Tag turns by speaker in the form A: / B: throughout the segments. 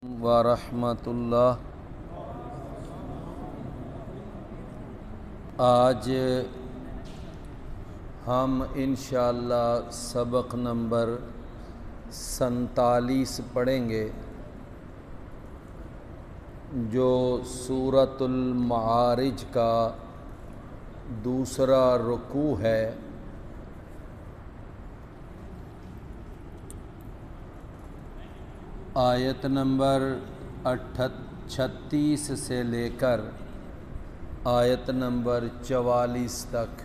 A: ورحمۃ اللہ۔ آج ہم انشاءاللہ سبق نمبر 47 پڑھیں گے، جو سورۃ المعارج کا دوسرا رکوع ہے۔ آیت نمبر 36 سے لے کر آیت نمبر 44 تک۔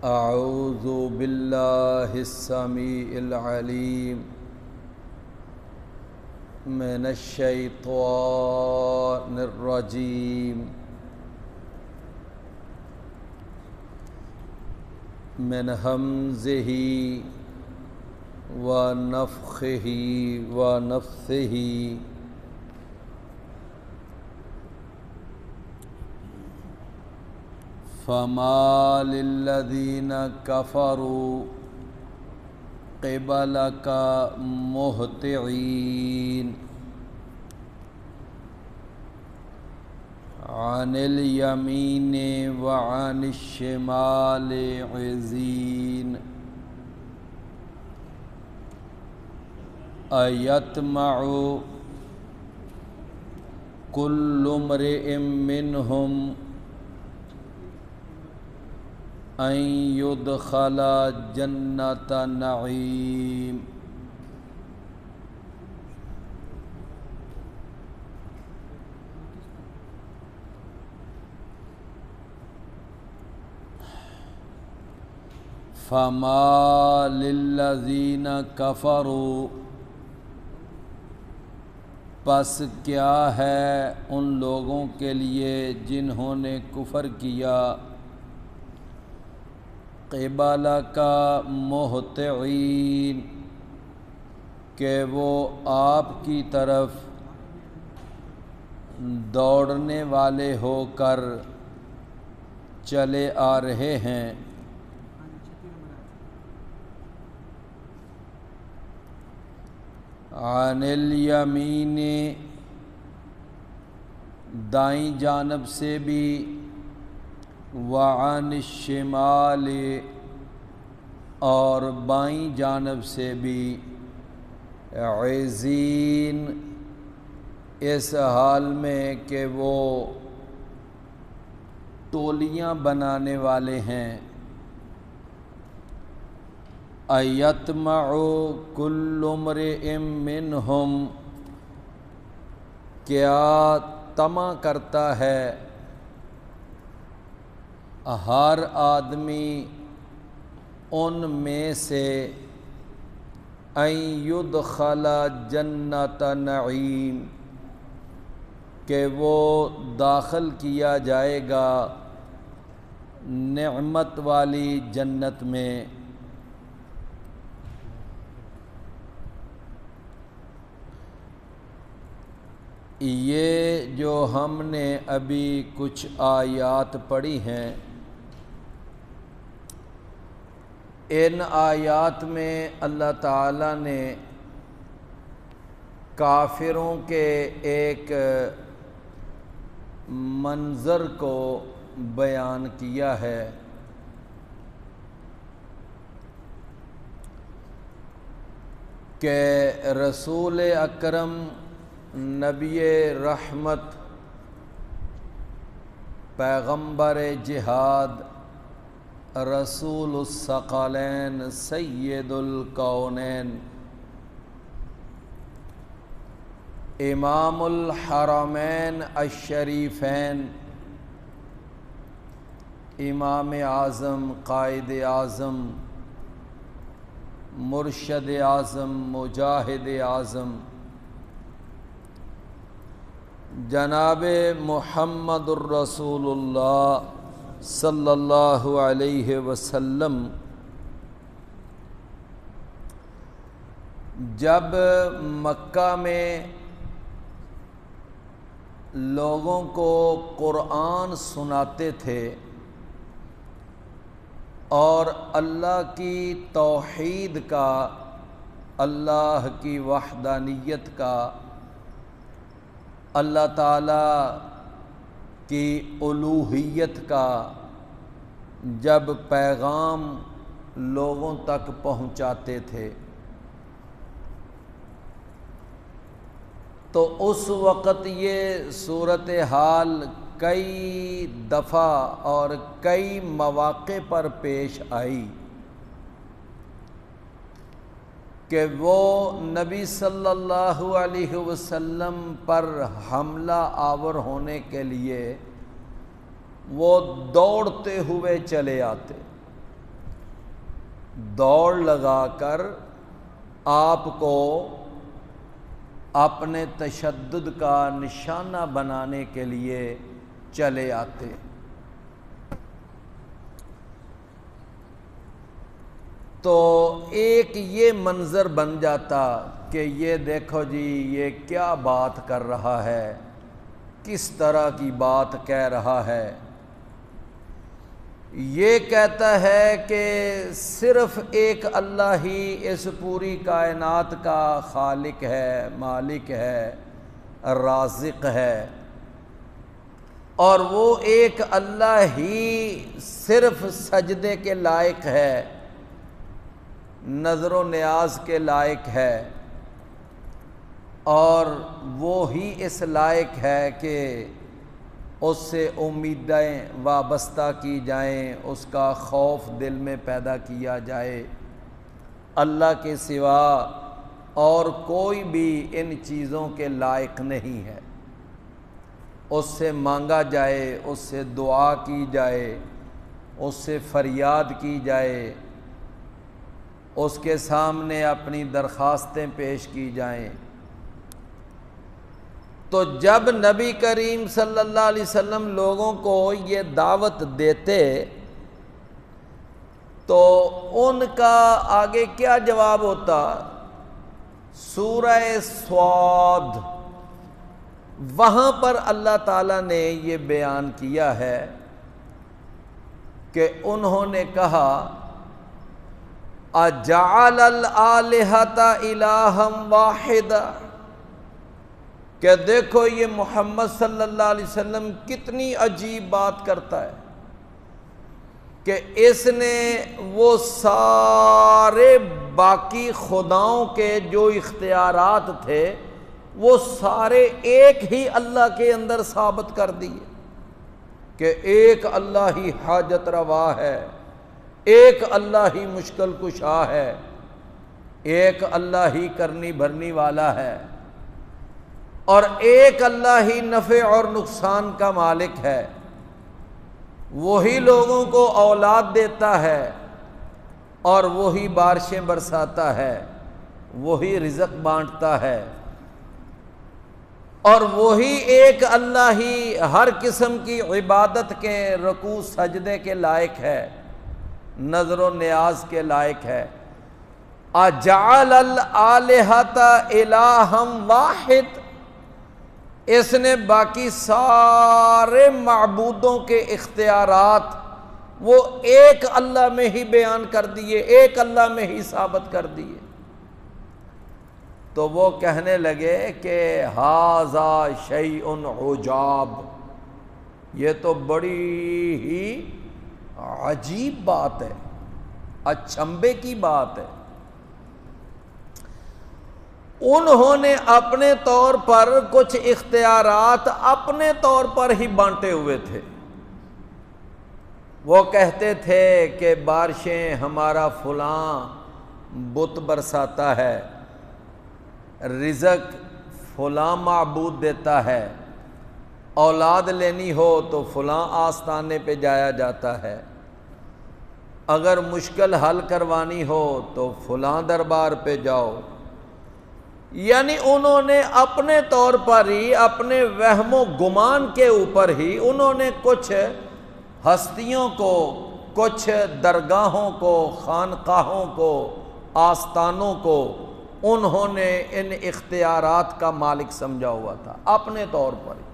A: اعوذ باللہ السمیع العلیم من الشیطان الرجیم من ہمزہ ونفخہ ونفثہ۔ فما للذین کفروا قبلک مہطعین عن الیمین وعن الشمال عزین۔ ایطمع کل امرئ منہم ان یدخل جنۃ نعیم۔ فما للذین کفروا، پس کیا ہے ان لوگوں کے لیے جنہوں نے کفر کیا، قبلک مہطعین، کہ وہ آپ کی طرف دوڑنے والے ہو کر چلے آ رہے ہیں۔ عن الیمین، دائیں جانب سے بھی، وعن الشمال، اور بائیں جانب سے بھی، عزین، اس حال میں کہ وہ ٹولیاں بنانے والے ہیں۔ ایطمع کل امرئ منہم، کیا طمع کرتا ہے ہر آدمی ان میں سے، ان یدخل جنۃ نعیم، کہ وہ داخل کیا جائے گا نعمت والی جنت میں۔ یہ جو ہم نے ابھی کچھ آیات پڑھی ہیں، ان آیات میں اللہ تعالیٰ نے کافروں کے ایک منظر کو بیان کیا ہے کہ رسول اکرم نبی رحمت، پیغمبر جہاد، رسول الثقلین، سید الکونین، امام الحرمین الشریفین، امام اعظم، قائد اعظم، مرشد اعظم، مجاہد اعظم، جناب محمد الرسول اللہ صلی اللہ علیہ وسلم جب مکہ میں لوگوں کو قرآن سناتے تھے اور اللہ کی توحید کا، اللہ کی وحدانیت کا، اللہ تعالیٰ کی الوہیت کا جب پیغام لوگوں تک پہنچاتے تھے تو اس وقت یہ صورتحال کئی دفعہ اور کئی مواقع پر پیش آئی کہ وہ نبی صلی اللہ علیہ وسلم پر حملہ آور ہونے کے لیے وہ دوڑتے ہوئے چلے آتے، دوڑ لگا کر آپ کو اپنے تشدد کا نشانہ بنانے کے لیے چلے آتے۔ تو ایک یہ منظر بن جاتا کہ یہ دیکھو جی یہ کیا بات کر رہا ہے، کس طرح کی بات کہہ رہا ہے، یہ کہتا ہے کہ صرف ایک اللہ ہی اس پوری کائنات کا خالق ہے، مالک ہے، رازق ہے، اور وہ ایک اللہ ہی صرف سجدے کے لائق ہے، نظر و نیاز کے لائق ہے، اور وہی اس لائق ہے کہ اس سے امیدیں وابستہ کی جائیں، اس کا خوف دل میں پیدا کیا جائے۔ اللہ کے سوا اور کوئی بھی ان چیزوں کے لائق نہیں ہے۔ اس سے مانگا جائے، اس سے دعا کی جائے، اس سے فریاد کی جائے، اس کے سامنے اپنی درخواستیں پیش کی جائیں۔ تو جب نبی کریم صلی اللہ علیہ وسلم لوگوں کو یہ دعوت دیتے تو ان کا آگے کیا جواب ہوتا؟ سورہ صاد، وہاں پر اللہ تعالیٰ نے یہ بیان کیا ہے کہ انہوں نے کہا اجعل الآلہۃ الہا واحدا، کہ دیکھو یہ محمد صلی اللہ علیہ وسلم کتنی عجیب بات کرتا ہے کہ اس نے وہ سارے باقی خداؤں کے جو اختیارات تھے وہ سارے ایک ہی اللہ کے اندر ثابت کر دیے کہ ایک اللہ ہی حاجت روا ہے، ایک اللہ ہی مشکل کشا ہے، ایک اللہ ہی کرنی بھرنی والا ہے، اور ایک اللہ ہی نفع اور نقصان کا مالک ہے، وہی لوگوں کو اولاد دیتا ہے اور وہی بارشیں برساتا ہے، وہی رزق بانٹتا ہے، اور وہی ایک اللہ ہی ہر قسم کی عبادت کے رکوع سجدے کے لائق ہے، نظر و نیاز کے لائق ہے۔ اجعل الآلہۃ الہا واحد، اس نے باقی سارے معبودوں کے اختیارات وہ ایک اللہ میں ہی بیان کر دیے، ایک اللہ میں ہی ثابت کر دیے۔ تو وہ کہنے لگے کہ ھذا شیء عجاب، یہ تو بڑی ہی عجیب بات ہے، اچنبھے کی بات ہے۔ انہوں نے اپنے طور پر کچھ اختیارات اپنے طور پر ہی بانٹے ہوئے تھے۔ وہ کہتے تھے کہ بارشیں ہمارا فلاں بت برساتا ہے، رزق فلاں معبود دیتا ہے، اولاد لینی ہو تو فلاں آستانے پہ جایا جاتا ہے، اگر مشکل حل کروانی ہو تو فلاں دربار پہ جاؤ۔ یعنی انہوں نے اپنے طور پر ہی، اپنے وہم و گمان کے اوپر ہی انہوں نے کچھ ہستیوں کو، کچھ درگاہوں کو، خانقاہوں کو، آستانوں کو انہوں نے ان اختیارات کا مالک سمجھا ہوا تھا اپنے طور پر ہی۔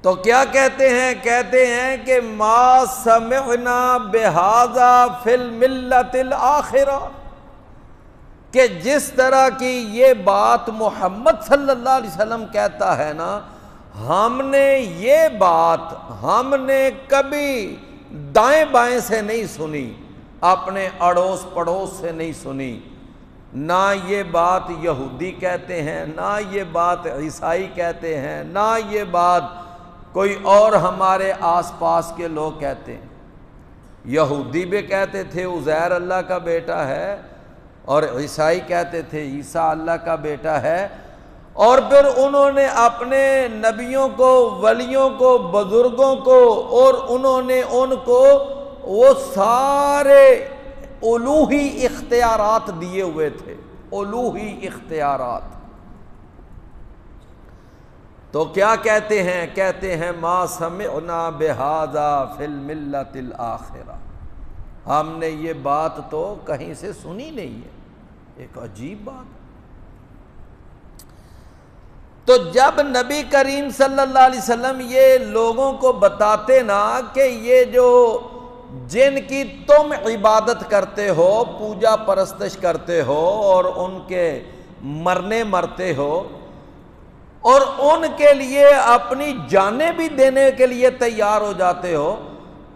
A: تو کیا کہتے ہیں؟ کہتے ہیں کہ ما سمعنا بہذا فی الملت الآخرہ، کہ جس طرح کی یہ بات محمد صلی اللہ علیہ وسلم کہتا ہے نا، ہم نے یہ بات ہم نے کبھی دائیں بائیں سے نہیں سنی، اپنے اڑوس پڑوس سے نہیں سنی، نہ یہ بات یہودی کہتے ہیں، نہ یہ بات عیسائی کہتے ہیں، نہ یہ بات کوئی اور ہمارے آس پاس کے لوگ کہتے ہیں۔ یہودی بھی کہتے تھے عزیر اللہ کا بیٹا ہے، اور عیسائی کہتے تھے عیسیٰ اللہ کا بیٹا ہے، اور پھر انہوں نے اپنے نبیوں کو، ولیوں کو، بزرگوں کو، اور انہوں نے ان کو وہ سارے الوہی اختیارات دیے ہوئے تھے، الوہی اختیارات۔ تو کیا کہتے ہیں؟ کہتے ہیں ما سمعنا بہذا فی الملت الآخرہ، ہم نے یہ بات تو کہیں سے سنی نہیں ہے۔ ایک عجیب بات۔ تو جب نبی کریم صلی اللہ علیہ وسلم یہ لوگوں کو بتاتے نا کہ یہ جو جن کی تم عبادت کرتے ہو، پوجا پرستش کرتے ہو، اور ان کے مرنے مرتے ہو، اور ان کے لیے اپنی جانیں بھی دینے کے لیے تیار ہو جاتے ہو،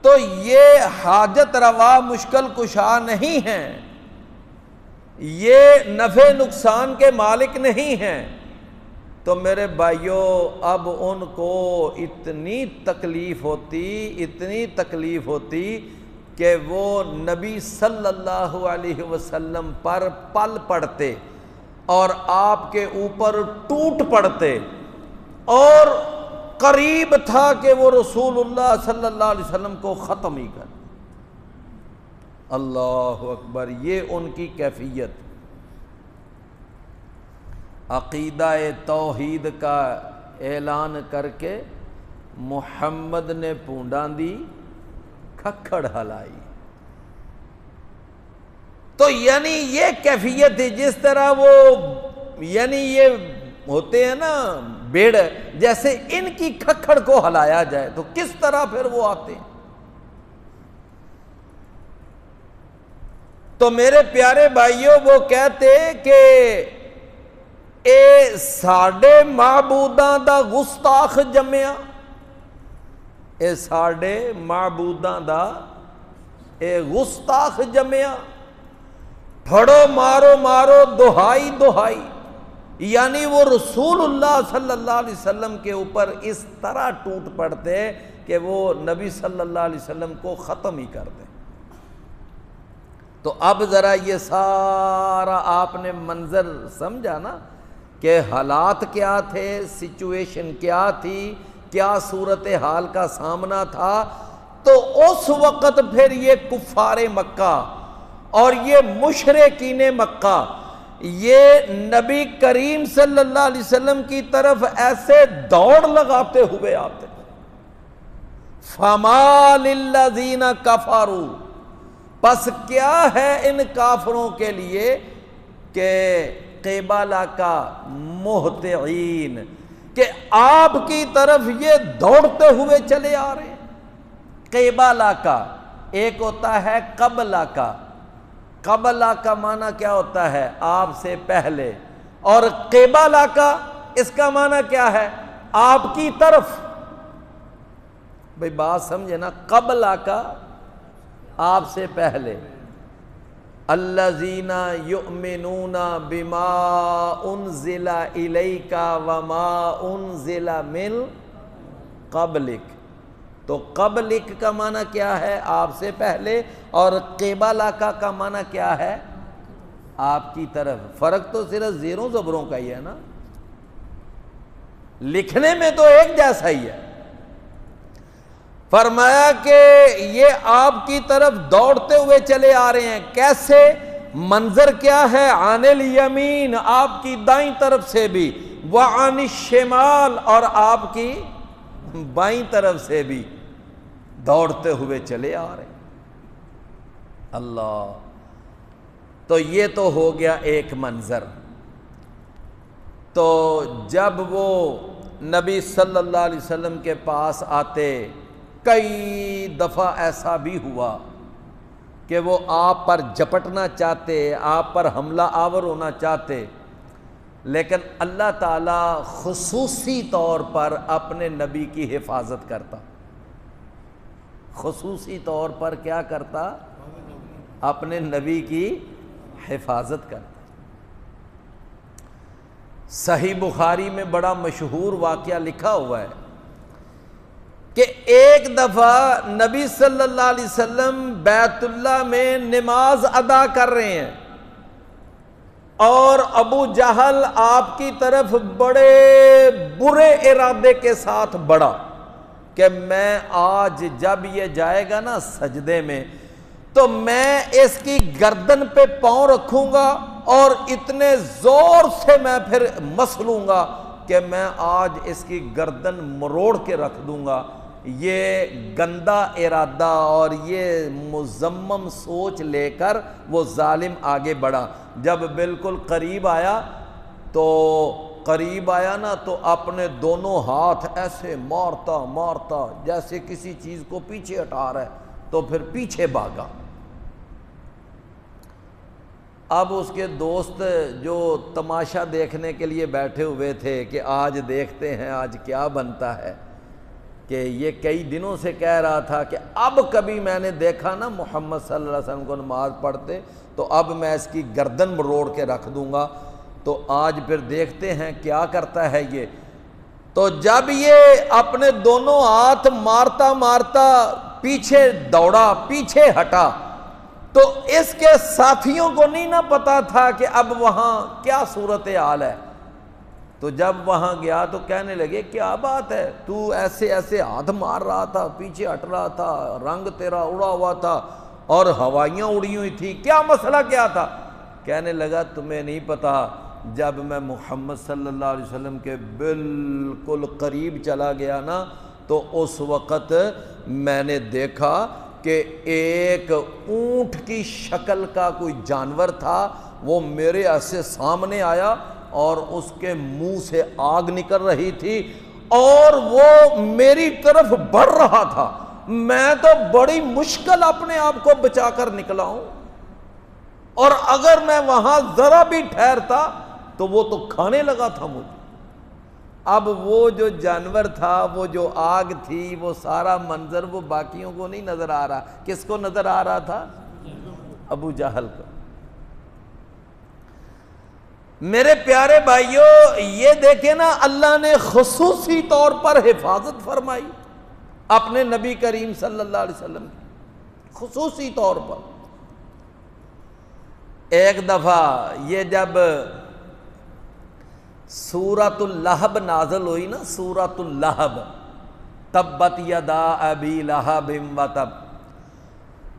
A: تو یہ حاجت روا مشکل کشا نہیں ہیں، یہ نفع نقصان کے مالک نہیں ہیں۔ تو میرے بھائیوں، اب ان کو اتنی تکلیف ہوتی کہ وہ نبی صلی اللہ علیہ وسلم پر پل پڑتے اور آپ کے اوپر ٹوٹ پڑتے، اور قریب تھا کہ وہ رسول اللہ صلی اللہ علیہ وسلم کو ختم ہی کر۔ اللہ اکبر، یہ ان کی کیفیت۔ عقیدہ توحید کا اعلان کر کے محمد نے پونڈاں دی کھکھڑ ہلائی۔ تو یعنی یہ کیفیت ہے، جس طرح وہ یعنی یہ ہوتے ہیں نا بھیڑ، جیسے ان کی کھکھڑ کو ہلایا جائے تو کس طرح پھر وہ آتے ہیں۔ تو میرے پیارے بھائیوں، وہ کہتے کہ اے ساڈے معبوداں دا گستاخ جمیا، اے ساڈے معبوداں دا اے گستاخ جمیا، پھڑو مارو مارو دہائی دہائی۔ یعنی وہ رسول اللہ صلی اللہ علیہ وسلم کے اوپر اس طرح ٹوٹ پڑتے کہ وہ نبی صلی اللہ علیہ وسلم کو ختم ہی کر دیں۔ تو اب ذرا یہ سارا آپ نے منظر سمجھا نا کہ حالات کیا تھے، سچویشن کیا تھی، کیا صورتحال کا سامنا تھا۔ تو اس وقت پھر یہ کفار مکہ اور یہ مشرکین مکہ یہ نبی کریم صلی اللہ علیہ وسلم کی طرف ایسے دوڑ لگاتے ہوئے آتے۔ فَمَا لِلَّذِينَ كَفَرُوا، پس کیا ہے ان کافروں کے لیے کہ قبلہ کا مہطعین، کہ آپ کی طرف یہ دوڑتے ہوئے چلے آ رہے ہیں۔ قبلہ کا ایک ہوتا ہے قبلہ کا، قبلہ کا معنی کیا ہوتا ہے؟ آپ سے پہلے، اور قبلہ کا اس کا معنی کیا ہے؟ آپ کی طرف۔ بھئی بات سمجھے نا، قبلہ کا آپ سے پہلے۔ الذین یؤمنون بما انزل الیک وما انزل من قبلک۔ تو قبلک کا معنی کیا ہے؟ آپ سے پہلے، اور قبلہ کا معنی کیا ہے؟ آپ کی طرف۔ فرق تو صرف زیروں زبروں کا ہی ہے نا، لکھنے میں تو ایک جیسا ہی ہے۔ فرمایا کہ یہ آپ کی طرف دوڑتے ہوئے چلے آ رہے ہیں۔ کیسے؟ منظر کیا ہے؟ عن الیمین، آپ کی دائیں طرف سے بھی، وعن الشمال، اور آپ کی بائیں طرف سے بھی دوڑتے ہوئے چلے آ رہے ہیں۔ اللہ، تو یہ تو ہو گیا ایک منظر۔ تو جب وہ نبی صلی اللہ علیہ وسلم کے پاس آتے، کئی دفعہ ایسا بھی ہوا کہ وہ آپ پر جپٹنا چاہتے، آپ پر حملہ آور ہونا چاہتے، لیکن اللہ تعالیٰ خصوصی طور پر اپنے نبی کی حفاظت کرتا۔ خصوصی طور پر کیا کرتا؟ اپنے نبی کی حفاظت کرتا۔ صحیح بخاری میں بڑا مشہور واقعہ لکھا ہوا ہے کہ ایک دفعہ نبی صلی اللہ علیہ وسلم بیت اللہ میں نماز ادا کر رہے ہیں اور ابو جہل آپ کی طرف بڑے برے ارادے کے ساتھ بڑھا کہ میں آج جب یہ جائے گا نا سجدے میں تو میں اس کی گردن پہ پاؤں رکھوں گا اور اتنے زور سے میں پھر مسلوں گا کہ میں آج اس کی گردن مروڑ کے رکھ دوں گا۔ یہ گندا ارادہ اور یہ مذمم سوچ لے کر وہ ظالم آگے بڑھا۔ جب بالکل قریب آیا نا تو اپنے دونوں ہاتھ ایسے مارتا مارتا جیسے کسی چیز کو پیچھے ہٹا رہا ہے تو پھر پیچھے بھاگا۔ اب اس کے دوست جو تماشا دیکھنے کے لیے بیٹھے ہوئے تھے کہ آج دیکھتے ہیں آج کیا بنتا ہے، کہ یہ کئی دنوں سے کہہ رہا تھا کہ اب کبھی میں نے دیکھا نا محمد صلی اللہ علیہ وسلم کو نماز پڑھتے تو اب میں اس کی گردن مروڑ کے رکھ دوں گا، تو آج پھر دیکھتے ہیں کیا کرتا ہے یہ۔ تو جب یہ اپنے دونوں ہاتھ مارتا مارتا پیچھے دوڑا، پیچھے ہٹا، تو اس کے ساتھیوں کو نہیں نہ پتا تھا کہ اب وہاں کیا صورتحال ہے۔ تو جب وہاں گیا تو کہنے لگے کیا بات ہے، تو ایسے ایسے ہاتھ مار رہا تھا، پیچھے ہٹ رہا تھا، رنگ تیرا اڑا ہوا تھا اور ہوائیاں اڑی ہوئی تھی، کیا مسئلہ کیا تھا؟ کہنے لگا تمہیں نہیں پتا، جب میں محمد صلی اللہ علیہ وسلم کے بالکل قریب چلا گیا نا تو اس وقت میں نے دیکھا کہ ایک اونٹ کی شکل کا کوئی جانور تھا، وہ میرے ایسے سامنے آیا اور اس کے منہ سے آگ نکل رہی تھی اور وہ میری طرف بڑھ رہا تھا۔ میں تو بڑی مشکل اپنے آپ کو بچا کر نکلا ہوں، اور اگر میں وہاں ذرا بھی ٹھہرتا تو وہ تو کھانے لگا تھا مجھے۔ اب وہ جو جانور تھا، وہ جو آگ تھی، وہ سارا منظر وہ باقیوں کو نہیں نظر آ رہا، کس کو نظر آ رہا تھا؟ ابو جہل کو۔ میرے پیارے بھائیوں، یہ دیکھیں نا، اللہ نے خصوصی طور پر حفاظت فرمائی اپنے نبی کریم صلی اللہ علیہ وسلم کی، خصوصی طور پر۔ ایک دفعہ یہ جب سورۃ اللہب نازل ہوئی نا، سورۃ اللہب، تبت یدا ابی لہب وتب،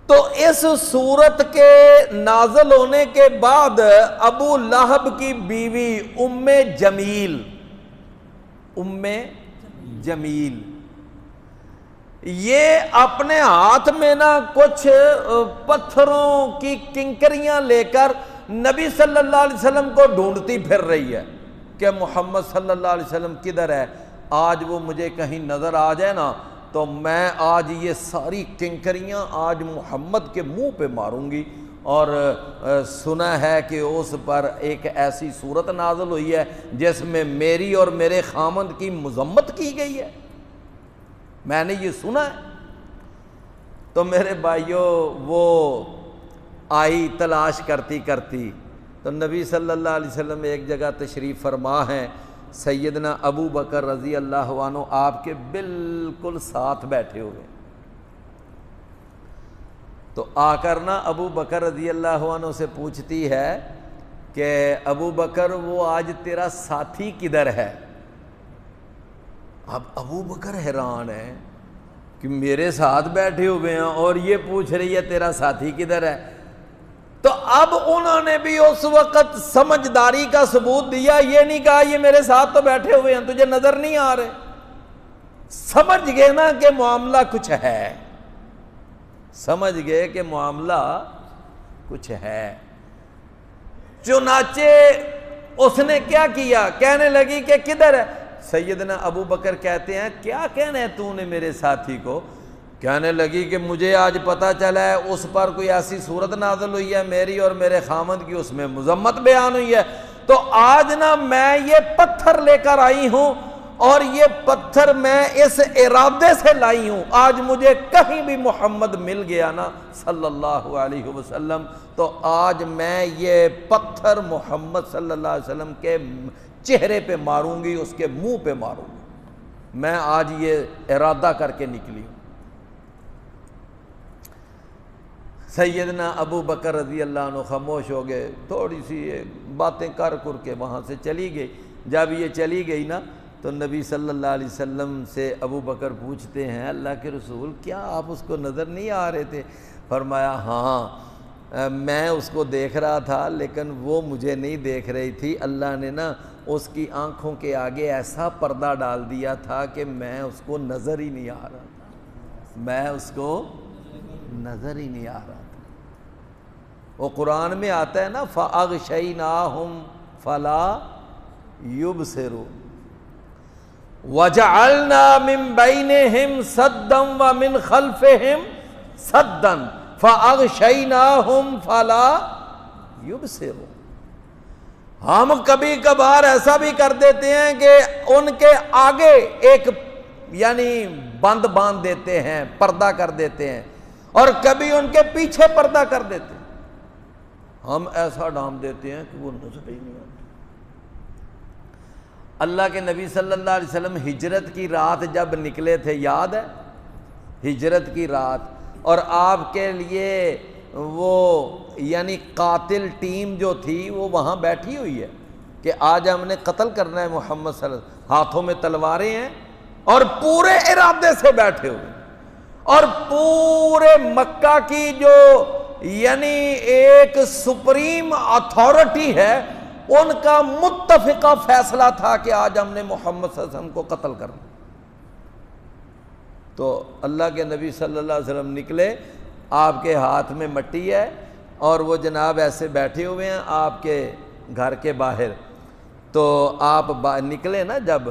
A: تو اس سورت کے نازل ہونے کے بعد ابو لہب کی بیوی ام جمیل یہ اپنے ہاتھ میں نا کچھ پتھروں کی کنکریاں لے کر نبی صلی اللہ علیہ وسلم کو ڈھونڈتی پھر رہی ہے کہ محمد صلی اللہ علیہ وسلم کدھر ہے، آج وہ مجھے کہیں نظر آ جائے نا تو میں آج یہ ساری کنکریاں آج محمد کے منہ پہ ماروں گی۔ اور سنا ہے کہ اس پر ایک ایسی صورت نازل ہوئی ہے جس میں میری اور میرے خامند کی مذمت کی گئی ہے، میں نے یہ سنا ہے۔ تو میرے بھائیوں، وہ آئی تلاش کرتی کرتی تو نبی صلی اللہ علیہ وسلم ایک جگہ تشریف فرما ہیں، سیدنا ابو بکر رضی اللہ عنہ آپ کے بالکل ساتھ بیٹھے ہوئے، تو آ کر نا ابو بکر رضی اللہ عنہ سے پوچھتی ہے کہ ابو بکر وہ آج تیرا ساتھی کدھر ہے؟ اب ابو بکر حیران ہے کہ میرے ساتھ بیٹھے ہوئے ہیں اور یہ پوچھ رہی ہے تیرا ساتھی کدھر ہے۔ تو اب انہوں نے بھی اس وقت سمجھداری کا ثبوت دیا، یہ نہیں کہا یہ میرے ساتھ تو بیٹھے ہوئے ہیں تجھے نظر نہیں آ رہے، سمجھ گئے نا کہ معاملہ کچھ ہے، سمجھ گئے کہ معاملہ کچھ ہے۔ چنانچہ اس نے کیا کیا، کہنے لگی کہ کدھر ہے؟ سیدنا ابو بکر کہتے ہیں کیا کہنا ہے تو نے میرے ساتھی کو؟ کہنے لگی کہ مجھے آج پتہ چلا ہے اس پر کوئی ایسی صورت نازل ہوئی ہے میری اور میرے خامند کی، اس میں مذمت بیان ہوئی ہے، تو آج نا میں یہ پتھر لے کر آئی ہوں اور یہ پتھر میں اس ارادے سے لائی ہوں، آج مجھے کہیں بھی محمد مل گیا نا صلی اللہ علیہ وسلم تو آج میں یہ پتھر محمد صلی اللہ علیہ وسلم کے چہرے پہ ماروں گی، اس کے منہ پہ ماروں گی، میں آج یہ ارادہ کر کے نکلی ہوں۔ سیدنا ابو بکر رضی اللہ عنہ خاموش ہو گئے، تھوڑی سی باتیں کر کے وہاں سے چلی گئی۔ جب یہ چلی گئی نا تو نبی صلی اللہ علیہ وسلم سے ابو بکر پوچھتے ہیں اللہ کے رسول کیا آپ اس کو نظر نہیں آ رہے تھے؟ فرمایا ہاں میں اس کو دیکھ رہا تھا لیکن وہ مجھے نہیں دیکھ رہی تھی، اللہ نے نا اس کی آنکھوں کے آگے ایسا پردہ ڈال دیا تھا کہ میں اس کو نظر ہی نہیں آ رہا تھا، میں اس کو نظر ہی نہیں آ رہا تھا۔ وہ قرآن میں آتا ہے نا فَأَغْشَيْنَاهُمْ فَلَا يُبْصِرُونَ وَجَعَلْنَا مِن بَيْنِهِمْ سَدًّا وَمِنْ خَلْفِهِمْ سَدًّا فَأَغْشَيْنَاهُمْ فَلَا يُبْصِرُونَ۔ ہم کبھی کبھار ایسا بھی کر دیتے ہیں کہ ان کے آگے ایک یعنی بند باندھ دیتے ہیں، پردہ کر دیتے ہیں، اور کبھی ان کے پیچھے پردہ کر دیتے ہیں، ہم ایسا ڈھانپ دیتے ہیں کہ وہ نظر ہی نہیں آتی۔ اللہ کے نبی صلی اللہ علیہ وسلم ہجرت کی رات جب نکلے تھے، یاد ہے ہجرت کی رات، اور آپ کے لیے وہ یعنی قاتل ٹیم جو تھی وہ وہاں بیٹھی ہوئی ہے کہ آج ہم نے قتل کرنا ہے محمد صلی اللہ علیہ وسلم، ہاتھوں میں تلواریں ہیں اور پورے ارادے سے بیٹھے ہوئے، اور پورے مکہ کی جو یعنی ایک سپریم اتھارٹی ہے ان کا متفقہ فیصلہ تھا کہ آج ہم نے محمد صلی اللہ علیہ وسلم کو قتل کرنا۔ تو اللہ کے نبی صلی اللہ علیہ وسلم نکلے، آپ کے ہاتھ میں مٹی ہے اور وہ جناب ایسے بیٹھے ہوئے ہیں آپ کے گھر کے باہر، تو آپ نکلے نا جب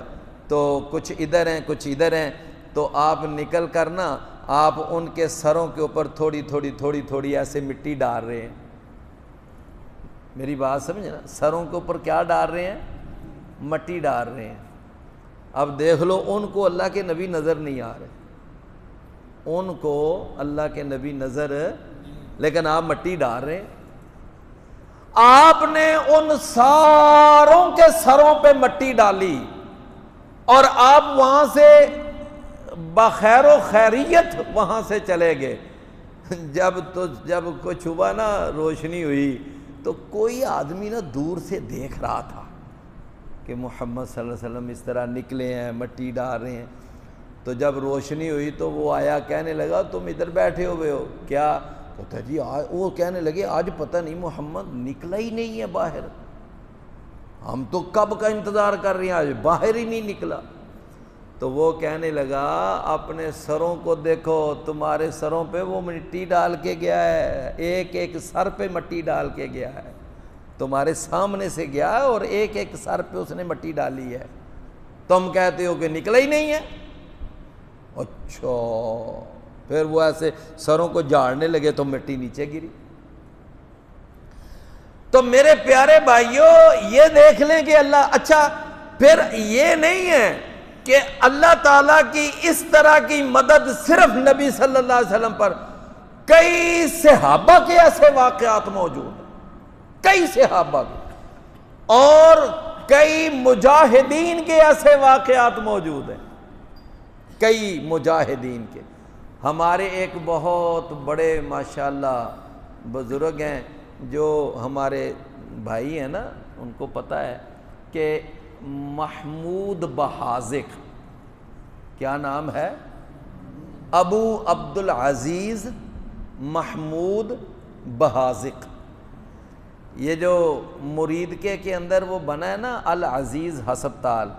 A: تو کچھ ادھر ہیں کچھ ادھر ہیں، تو آپ نکل کر نا آپ ان کے سروں کے اوپر تھوڑی تھوڑی ایسے مٹی ڈال رہے ہیں، میری بات سمجھے نا، سروں کے اوپر کیا ڈال رہے ہیں؟ مٹی ڈال رہے ہیں۔ اب دیکھ لو ان کو اللہ کے نبی نظر نہیں آ رہے، ان کو اللہ کے نبی نظر، لیکن آپ مٹی ڈال رہے ہیں۔ آپ نے ان ساروں کے سروں پہ مٹی ڈالی اور آپ وہاں سے بخیر و خیریت وہاں سے چلے گئے۔ جب کچھ ہوا نا، روشنی ہوئی تو کوئی آدمی نا دور سے دیکھ رہا تھا کہ محمد صلی اللہ علیہ وسلم اس طرح نکلے ہیں، مٹی ڈال رہے ہیں۔ تو جب روشنی ہوئی تو وہ آیا، کہنے لگا تم ادھر بیٹھے ہوئے ہو کیا؟ کہتا جی وہ کہنے لگے آج پتہ نہیں محمد نکلا ہی نہیں ہے باہر، ہم تو کب کا انتظار کر رہے ہیں، آج باہر ہی نہیں نکلا۔ تو وہ کہنے لگا اپنے سروں کو دیکھو، تمہارے سروں پہ وہ مٹی ڈال کے گیا ہے، ایک ایک سر پہ مٹی ڈال کے گیا ہے، تمہارے سامنے سے گیا ہے اور ایک ایک سر پہ اس نے مٹی ڈالی ہے، تم کہتے ہو کہ نکلا ہی نہیں ہے۔ اچھا، پھر وہ ایسے سروں کو جھاڑنے لگے تو مٹی نیچے گری۔ تو میرے پیارے بھائیوں یہ دیکھ لیں کہ اللہ، اچھا پھر یہ نہیں ہے کہ اللہ تعالیٰ کی اس طرح کی مدد صرف نبی صلی اللہ علیہ وسلم پر، کئی صحابہ کے ایسے واقعات موجود ہیں، کئی صحابہ کے اور کئی مجاہدین کے ایسے واقعات موجود ہیں، کئی مجاہدین کے۔ ہمارے ایک بہت بڑے ماشاءاللہ بزرگ ہیں جو ہمارے بھائی ہیں نا، ان کو پتہ ہے کہ محمود بہازق، کیا نام ہے؟ ابو عبدالعزیز محمود بہازق۔ یہ جو مریدکے کے اندر وہ بنا ہے نا العزیز ہسپتال،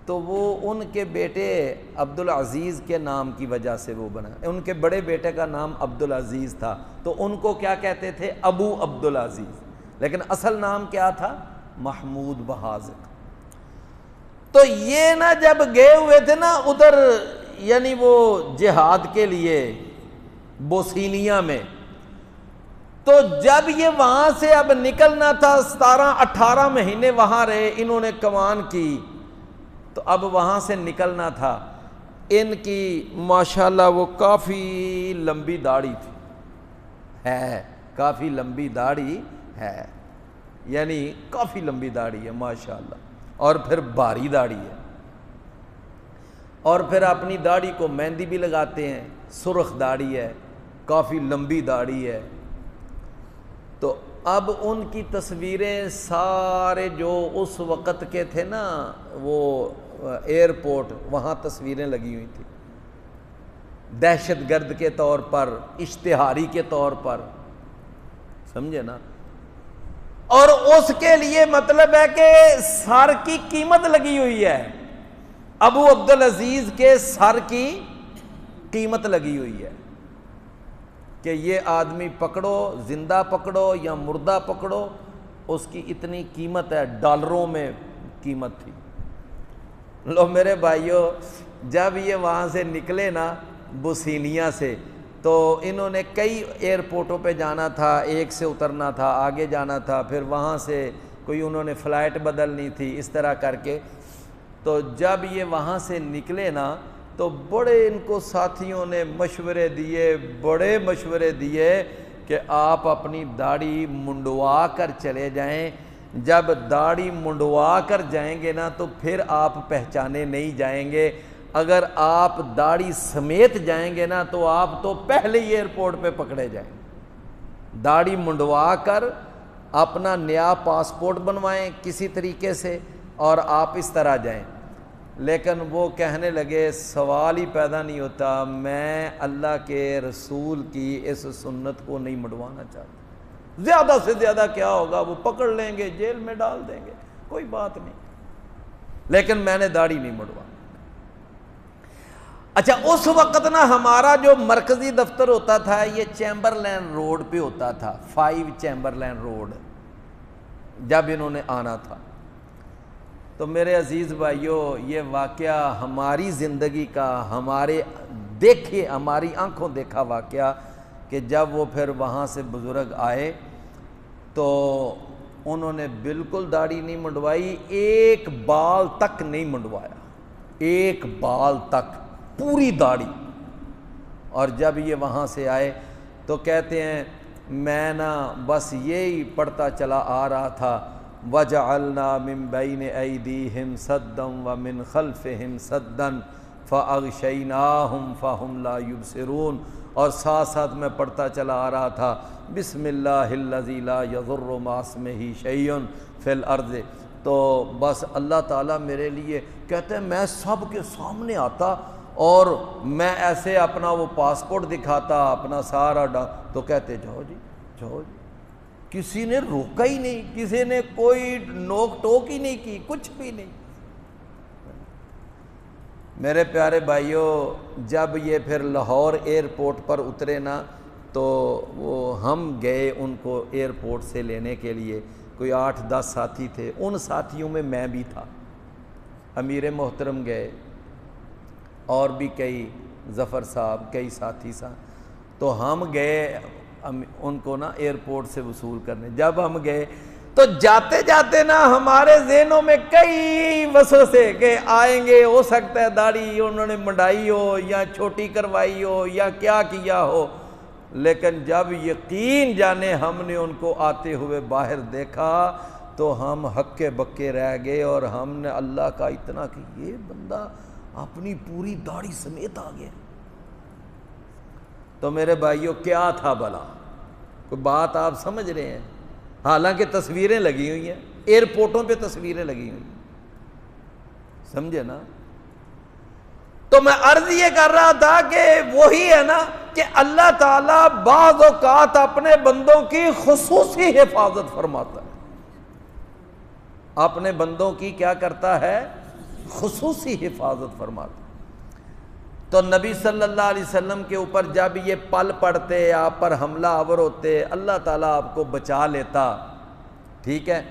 A: تو وہ ان کے بیٹے عبدالعزیز کے نام کی وجہ سے وہ بنا، ان کے بڑے بیٹے کا نام عبدالعزیز تھا، تو ان کو کیا کہتے تھے؟ ابو عبدالعزیز، لیکن اصل نام کیا تھا؟ محمود بہازق۔ تو یہ نا جب گئے ہوئے تھے نا ادھر یعنی وہ جہاد کے لیے بوسینیا میں، تو جب یہ وہاں سے اب نکلنا تھا 17-18 مہینے وہاں رہے، انہوں نے کمان کی، تو اب وہاں سے نکلنا تھا۔ ان کی ماشاءاللہ وہ کافی لمبی داڑھی تھی، ہے کافی لمبی داڑھی ہے، یعنی کافی لمبی داڑھی ہے ماشاءاللہ، اور پھر بھاری داڑھی ہے، اور پھر اپنی داڑھی کو مہندی بھی لگاتے ہیں، سرخ داڑھی ہے، کافی لمبی داڑھی ہے۔ تو اب ان کی تصویریں سارے جو اس وقت کے تھے نا وہ ایئرپورٹ، وہاں تصویریں لگی ہوئی تھیں، دہشت گرد کے طور پر، اشتہاری کے طور پر، سمجھے نا۔ اور اس کے لیے مطلب ہے کہ سر کی قیمت لگی ہوئی ہے، ابو عبدالعزیز کے سر کی قیمت لگی ہوئی ہے کہ یہ آدمی پکڑو، زندہ پکڑو یا مردہ پکڑو، اس کی اتنی قیمت ہے، ڈالروں میں قیمت تھی۔ لو میرے بھائیوں، جب یہ وہاں سے نکلے نا بوسینیا سے، تو انہوں نے کئی ایئرپورٹوں پہ جانا تھا، ایک سے اترنا تھا، آگے جانا تھا، پھر وہاں سے کوئی انہوں نے فلائٹ بدلنی تھی، اس طرح کر کے۔ تو جب یہ وہاں سے نکلے نا تو بڑے ان کو ساتھیوں نے مشورے دیے، بڑے مشورے دیے کہ آپ اپنی داڑھی منڈوا کر چلے جائیں، جب داڑھی منڈوا کر جائیں گے نا تو پھر آپ پہچانے نہیں جائیں گے، اگر آپ داڑھی سمیت جائیں گے نا تو آپ تو پہلے ہی ایئرپورٹ پہ پکڑے جائیں۔ داڑھی منڈوا کر اپنا نیا پاسپورٹ بنوائیں کسی طریقے سے اور آپ اس طرح جائیں۔ لیکن وہ کہنے لگے سوال ہی پیدا نہیں ہوتا، میں اللہ کے رسول کی اس سنت کو نہیں منڈوانا چاہتا، زیادہ سے زیادہ کیا ہوگا، وہ پکڑ لیں گے، جیل میں ڈال دیں گے، کوئی بات نہیں، لیکن میں نے داڑھی نہیں منڈوانا۔ اچھا، اس وقت نا ہمارا جو مرکزی دفتر ہوتا تھا یہ چیمبرلین روڈ پہ ہوتا تھا، 5 چیمبرلین روڈ، جب انہوں نے آنا تھا۔ تو میرے عزیز بھائیوں، یہ واقعہ ہماری زندگی کا، ہمارے دیکھے، ہماری آنکھوں دیکھا واقعہ کہ جب وہ پھر وہاں سے بزرگ آئے تو انہوں نے بالکل داڑھی نہیں منڈوائی، ایک بال تک نہیں منڈوایا، ایک بال تک، پوری داڑھی۔ اور جب یہ وہاں سے آئے تو کہتے ہیں میں نا بس یہی پڑھتا چلا آ رہا تھا، وَجَعَلْنَا مِن بَيْنِ أَيْدِيهِمْ سَدًّا وَمِنْ خَلْفِهِمْ سَدًّا فَأَغْشَيْنَاهُمْ فَهُمْ لَا يُبْصِرُونَ، اور ساتھ ساتھ میں پڑھتا چلا آ رہا تھا بسم اللہ الذی لا یضر مع اسمہ شیء فی الارض۔ تو بس اللہ تعالیٰ میرے لیے کہتے ہیں میں سب کے سامنے آتا اور میں ایسے اپنا وہ پاسپورٹ دکھاتا، اپنا سارا تو کہتے جاؤ جی جاؤ جی، کسی نے روکا ہی نہیں، کسی نے کوئی نوک ٹوک ہی نہیں کی، کچھ بھی نہیں۔ میرے پیارے بھائیوں، جب یہ پھر لاہور ایئرپورٹ پر اترے نا تو وہ ہم گئے ان کو ایئرپورٹ سے لینے کے لیے، کوئی 8-10 ساتھی تھے، ان ساتھیوں میں میں بھی تھا، امیر محترم گئے اور بھی کئی، ظفر صاحب، کئی ساتھی تو ہم گئے ان کو نا ایئرپورٹ سے وصول کرنے۔ جب ہم گئے تو جاتے جاتے نا ہمارے ذہنوں میں کئی وسوسے کہ آئیں گے، ہو سکتا ہے داڑھی انہوں نے منڈائی ہو یا چھوٹی کروائی ہو یا کیا کیا ہو، لیکن جب یقین جانے ہم نے ان کو آتے ہوئے باہر دیکھا تو ہم ہکے بکے رہ گئے، اور ہم نے اللہ کا اتنا کہ یہ بندہ اپنی پوری داڑھی سمیت آ گیا۔ تو میرے بھائیوں کیا تھا بھلا، کوئی بات آپ سمجھ رہے ہیں؟ حالانکہ تصویریں لگی ہوئی ہیں، ایئرپورٹوں پہ تصویریں لگی ہوئی ہیں، سمجھے نا؟ تو میں عرض یہ کر رہا تھا کہ وہی ہے نا کہ اللہ تعالیٰ بعض اوقات اپنے بندوں کی خصوصی حفاظت فرماتا ہے، اپنے بندوں کی کیا کرتا ہے؟ خصوصی حفاظت فرماتا ہے۔ تو نبی صلی اللہ علیہ وسلم کے اوپر جب یہ پل پڑتے، آپ پر حملہ آور ہوتے، اللہ تعالیٰ آپ کو بچا لیتا، ٹھیک ہے؟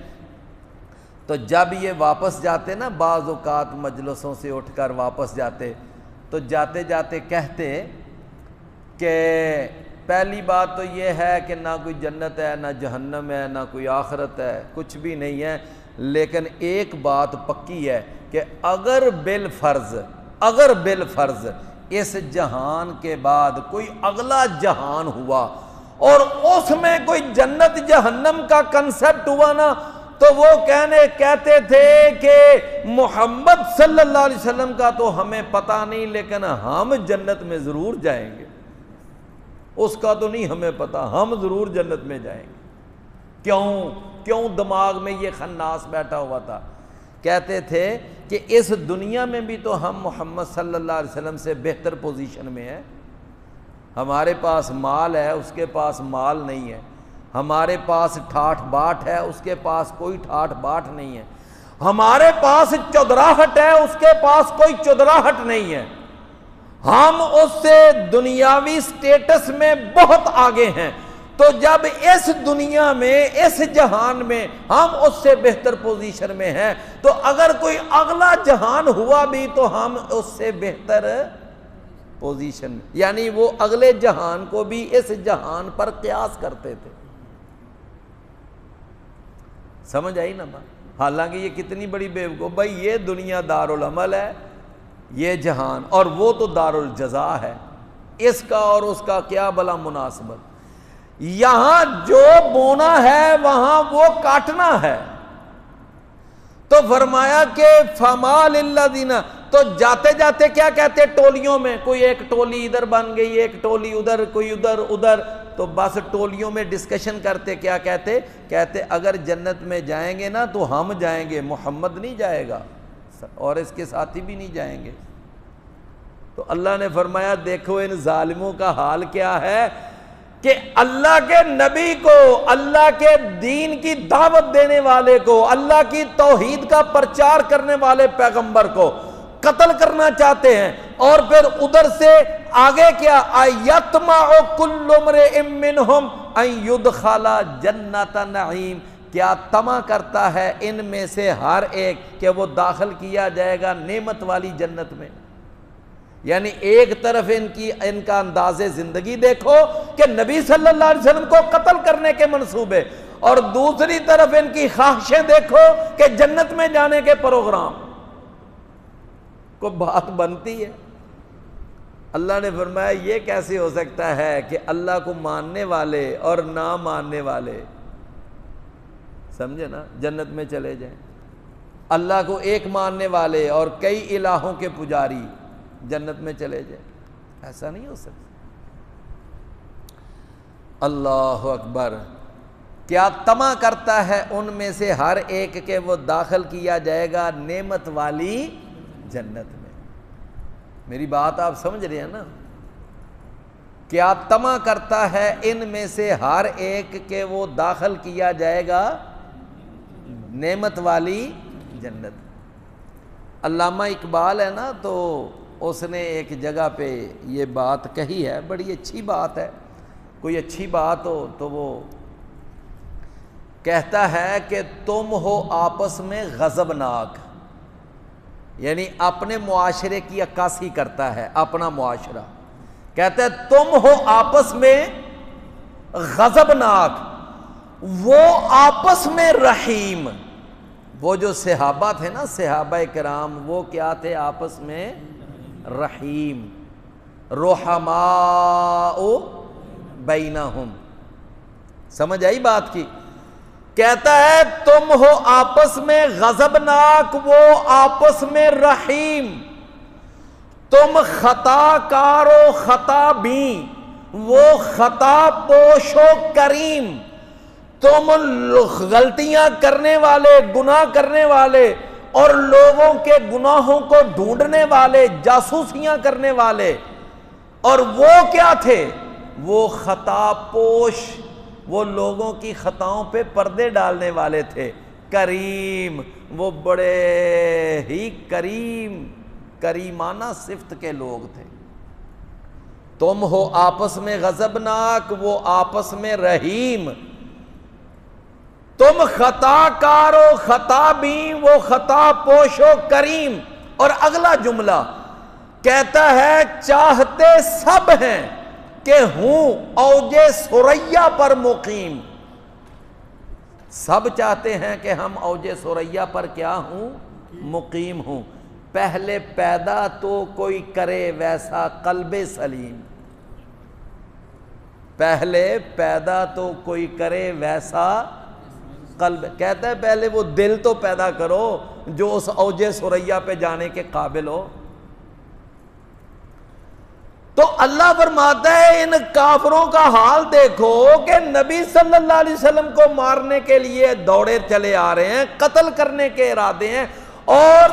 A: تو جب یہ واپس جاتے نا بعض اوقات مجلسوں سے اٹھ کر واپس جاتے تو جاتے جاتے کہتے کہ پہلی بات تو یہ ہے کہ نہ کوئی جنت ہے، نہ جہنم ہے، نہ کوئی آخرت ہے، کچھ بھی نہیں ہے، لیکن ایک بات پکی ہے کہ اگر بالفرض اس جہان کے بعد کوئی اگلا جہان ہوا اور اس میں کوئی جنت جہنم کا کنسپٹ ہوا نا، تو وہ کہتے تھے کہ محمد صلی اللہ علیہ وسلم کا تو ہمیں پتہ نہیں، لیکن ہم جنت میں ضرور جائیں گے، اس کا تو نہیں ہمیں پتہ، ہم ضرور جنت میں جائیں گے۔ کیوں دماغ میں یہ خناس بیٹھا ہوا تھا؟ کہتے تھے کہ اس دنیا میں بھی تو ہم محمد صلی اللہ علیہ وسلم سے بہتر پوزیشن میں ہیں، ہمارے پاس مال ہے، اس کے پاس مال نہیں ہے، ہمارے پاس ٹھاٹھ باٹ ہے، اس کے پاس کوئی ٹھاٹھ باٹ نہیں ہے، ہمارے پاس چودراہٹ ہے، اس کے پاس کوئی چودراہٹ نہیں ہے، ہم اس سے دنیاوی سٹیٹس میں بہت آگے ہیں۔ تو جب اس دنیا میں، اس جہان میں ہم اس سے بہتر پوزیشن میں ہیں، تو اگر کوئی اگلا جہان ہوا بھی تو ہم اس سے بہتر پوزیشن، یعنی وہ اگلے جہان کو بھی اس جہان پر قیاس کرتے تھے۔ سمجھ آئی نا بات؟ حالانکہ یہ کتنی بڑی بیوقوف، بھائی یہ دنیا دارالعمل ہے، یہ جہان، اور وہ تو دارالجزا ہے، اس کا اور اس کا کیا بلا مناسبت؟ یہاں جو بونا ہے وہاں وہ کاٹنا ہے۔ تو فرمایا کہ فما للذین، تو جاتے جاتے کیا کہتے ٹولیوں میں، کوئی ایک ٹولی ادھر بن گئی، ایک ٹولی ادھر، کوئی ادھر، تو بس ٹولیوں میں ڈسکشن کرتے، کیا کہتے اگر جنت میں جائیں گے نا تو ہم جائیں گے، محمد نہیں جائے گا اور اس کے ساتھی بھی نہیں جائیں گے۔ تو اللہ نے فرمایا دیکھو ان ظالموں کا حال کیا ہے کہ اللہ کے نبی کو، اللہ کے دین کی دعوت دینے والے کو، اللہ کی توحید کا پرچار کرنے والے پیغمبر کو قتل کرنا چاہتے ہیں، اور پھر ادھر سے آگے کیا، ایطمع کل امرئ منہم ان یدخل جنت نعیم، کیا طمع کرتا ہے ان میں سے ہر ایک کہ وہ داخل کیا جائے گا نعمت والی جنت میں۔ یعنی ایک طرف ان کا انداز زندگی دیکھو کہ نبی صلی اللہ علیہ وسلم کو قتل کرنے کے منصوبے، اور دوسری طرف ان کی خواہشیں دیکھو کہ جنت میں جانے کے پروگرام۔ کو بات بنتی ہے؟ اللہ نے فرمایا یہ کیسے ہو سکتا ہے کہ اللہ کو ماننے والے اور نہ ماننے والے، سمجھے نا، جنت میں چلے جائیں، اللہ کو ایک ماننے والے اور کئی الہوں کے پجاری جنت میں چلے جائیں؟ ایسا نہیں ہو سکتا۔ اللہ اکبر۔ کیا طمع کرتا ہے ان میں سے ہر ایک کہ وہ داخل کیا جائے گا نعمت والی جنت میں؟ میری بات آپ سمجھ رہے ہیں نا؟ کیا طمع کرتا ہے ان میں سے ہر ایک کہ وہ داخل کیا جائے گا نعمت والی جنت۔ علامہ اقبال ہے نا، تو اس نے ایک جگہ پہ یہ بات کہی ہے، بڑی اچھی بات ہے، کوئی اچھی بات ہو تو وہ کہتا ہے کہ تم ہو آپس میں غضبناک، یعنی اپنے معاشرے کی عکاسی کرتا ہے اپنا معاشرہ، کہتا ہے تم ہو آپس میں غضبناک، وہ آپس میں رحیم۔ وہ جو صحابہ تھے نا، صحابہ کرام، وہ کیا تھے؟ آپس میں رحیم، رحماء بینہم۔ سمجھ آئی بات کی؟ کہتا ہے تم ہو آپس میں غضبناک، وہ آپس میں رحیم، تم خطا کار و خطا بین، وہ خطا پوش و کریم، تم غلطیاں کرنے والے، گناہ کرنے والے اور لوگوں کے گناہوں کو ڈھونڈنے والے، جاسوسیاں کرنے والے، اور وہ کیا تھے؟ وہ خطا پوش، وہ لوگوں کی خطاؤں پہ پردے ڈالنے والے تھے، کریم، وہ بڑے ہی کریمانہ صفت کے لوگ تھے۔ تم ہو آپس میں غضبناک، وہ آپس میں رحیم، تم خطا کارو خطا بھی وہ خطا پوشو کریم. اور اگلا جملہ کہتا ہے چاہتے سب ہیں کہ ہوں اوج ثریا پر مقیم. سب چاہتے ہیں کہ ہم اوج ثریا پر کیا ہوں؟ مقیم ہوں. پہلے پیدا تو کوئی کرے ویسا قلب سلیم. پہلے پیدا تو کوئی کرے ویسا قلب. کہتا ہے پہلے وہ دل تو پیدا کرو جو اس اوج ثریا پہ جانے کے قابل ہو. تو اللہ فرماتا ہے ان کافروں کا حال دیکھو کہ نبی صلی اللہ علیہ وسلم کو مارنے کے لیے دوڑے چلے آ رہے ہیں, قتل کرنے کے ارادے ہیں, اور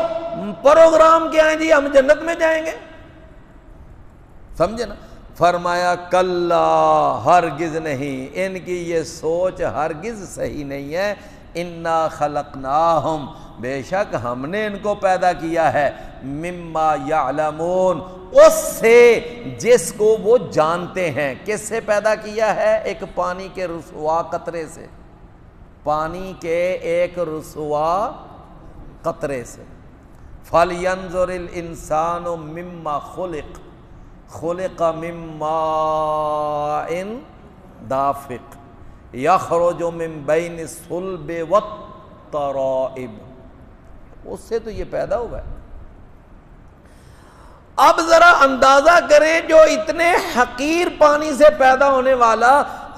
A: پروگرام کیا ہے جی ہم جنت میں جائیں گے. سمجھے نا. فرمایا کلا ہرگز نہیں, ان کی یہ سوچ ہرگز صحیح نہیں ہے. انا خلقناہم, بے شک ہم نے ان کو پیدا کیا ہے, مما یعلمون, اس سے جس کو وہ جانتے ہیں. کس سے پیدا کیا ہے؟ ایک پانی کے رسوا قطرے سے, پانی کے ایک رسوا قطرے سے. فَلْيَنْظُرِ الْإِنسَانُ مِمَّا خُلِقَ خُلِقَ مِن مَّاءٍ دَافِقٍ يَخْرُجُ مِن بَيْنِ الصُّلْبِ وَالتَّرَائِبِ. اس سے تو یہ پیدا ہوا ہے. اب ذرا اندازہ کریں جو اتنے حقیر پانی سے پیدا ہونے والا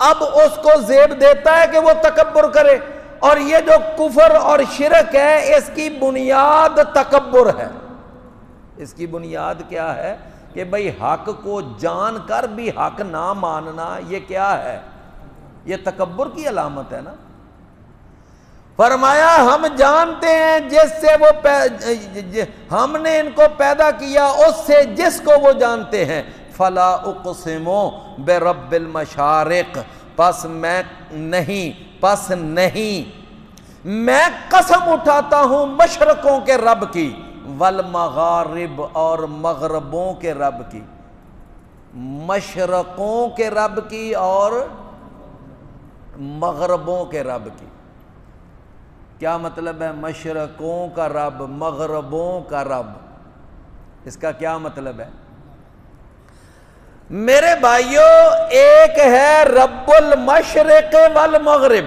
A: اب اس کو زیب دیتا ہے کہ وہ تکبر کرے. اور یہ جو کفر اور شرک ہے اس کی بنیاد تکبر ہے. اس کی بنیاد کیا ہے؟ کہ بھئی حق کو جان کر بھی حق نہ ماننا, یہ کیا ہے؟ یہ تکبر کی علامت ہے نا. فرمایا ہم جانتے ہیں جس سے وہ ہم نے ان کو پیدا کیا اس سے جس کو وہ جانتے ہیں. فلا اقسم برب المشارق, پس نہیں میں قسم اٹھاتا ہوں مشرقوں کے رب کی, والمغارب, اور مغربوں کے رب کی. مشرقوں کے رب کی اور مغربوں کے رب کی. کیا مطلب ہے مشرقوں کا رب مغربوں کا رب؟ اس کا کیا مطلب ہے میرے بھائیوں؟ ایک ہے رب المشرق والمغرب,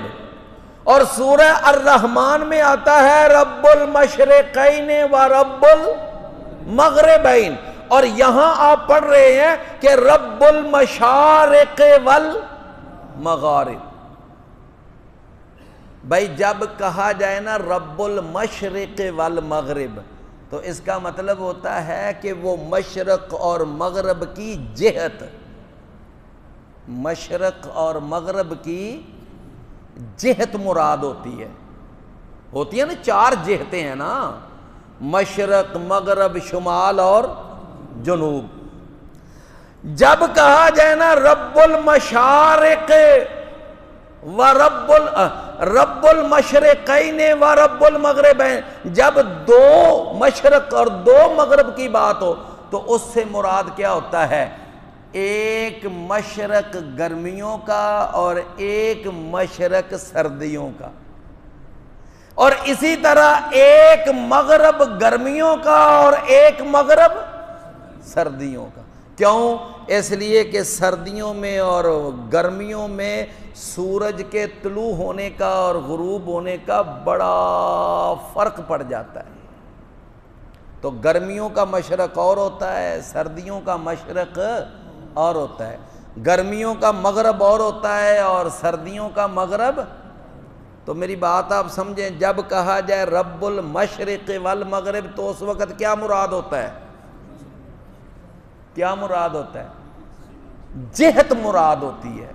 A: اور سورہ الرحمن میں آتا ہے رب المشرقین و رب المغربین, اور یہاں آپ پڑھ رہے ہیں کہ رب المشارق والمغارب. بھائی جب کہا جائے نا رب المشرق والمغرب تو اس کا مطلب ہوتا ہے کہ وہ مشرق اور مغرب کی جہت, مشرق اور مغرب کی جہت مراد ہوتی ہے نا. 4 جہتیں ہیں نا, مشرق مغرب شمال اور جنوب. جب کہا جائے نا رب المشارق و رب المشرقین و رب المغربین, جب 2 مشرق اور 2 مغرب کی بات ہو تو اس سے مراد کیا ہوتا ہے؟ ایک مشرق گرمیوں کا اور ایک مشرق سردیوں کا, اور اسی طرح ایک مغرب گرمیوں کا اور ایک مغرب سردیوں کا. کیوں؟ اس لیے کہ سردیوں میں اور گرمیوں میں سورج کے طلوع ہونے کا اور غروب ہونے کا بڑا فرق پڑ جاتا ہے. تو گرمیوں کا مشرق اور ہوتا ہے, سردیوں کا مشرق اور ہوتا ہے. گرمیوں کا مغرب اور ہوتا ہے اور سردیوں کا مغرب. تو میری بات آپ سمجھیں, جب کہا جائے رب المشرق والمغرب تو اس وقت کیا مراد ہوتا ہے؟ کیا مراد ہوتا ہے؟ جہت مراد ہوتی ہے.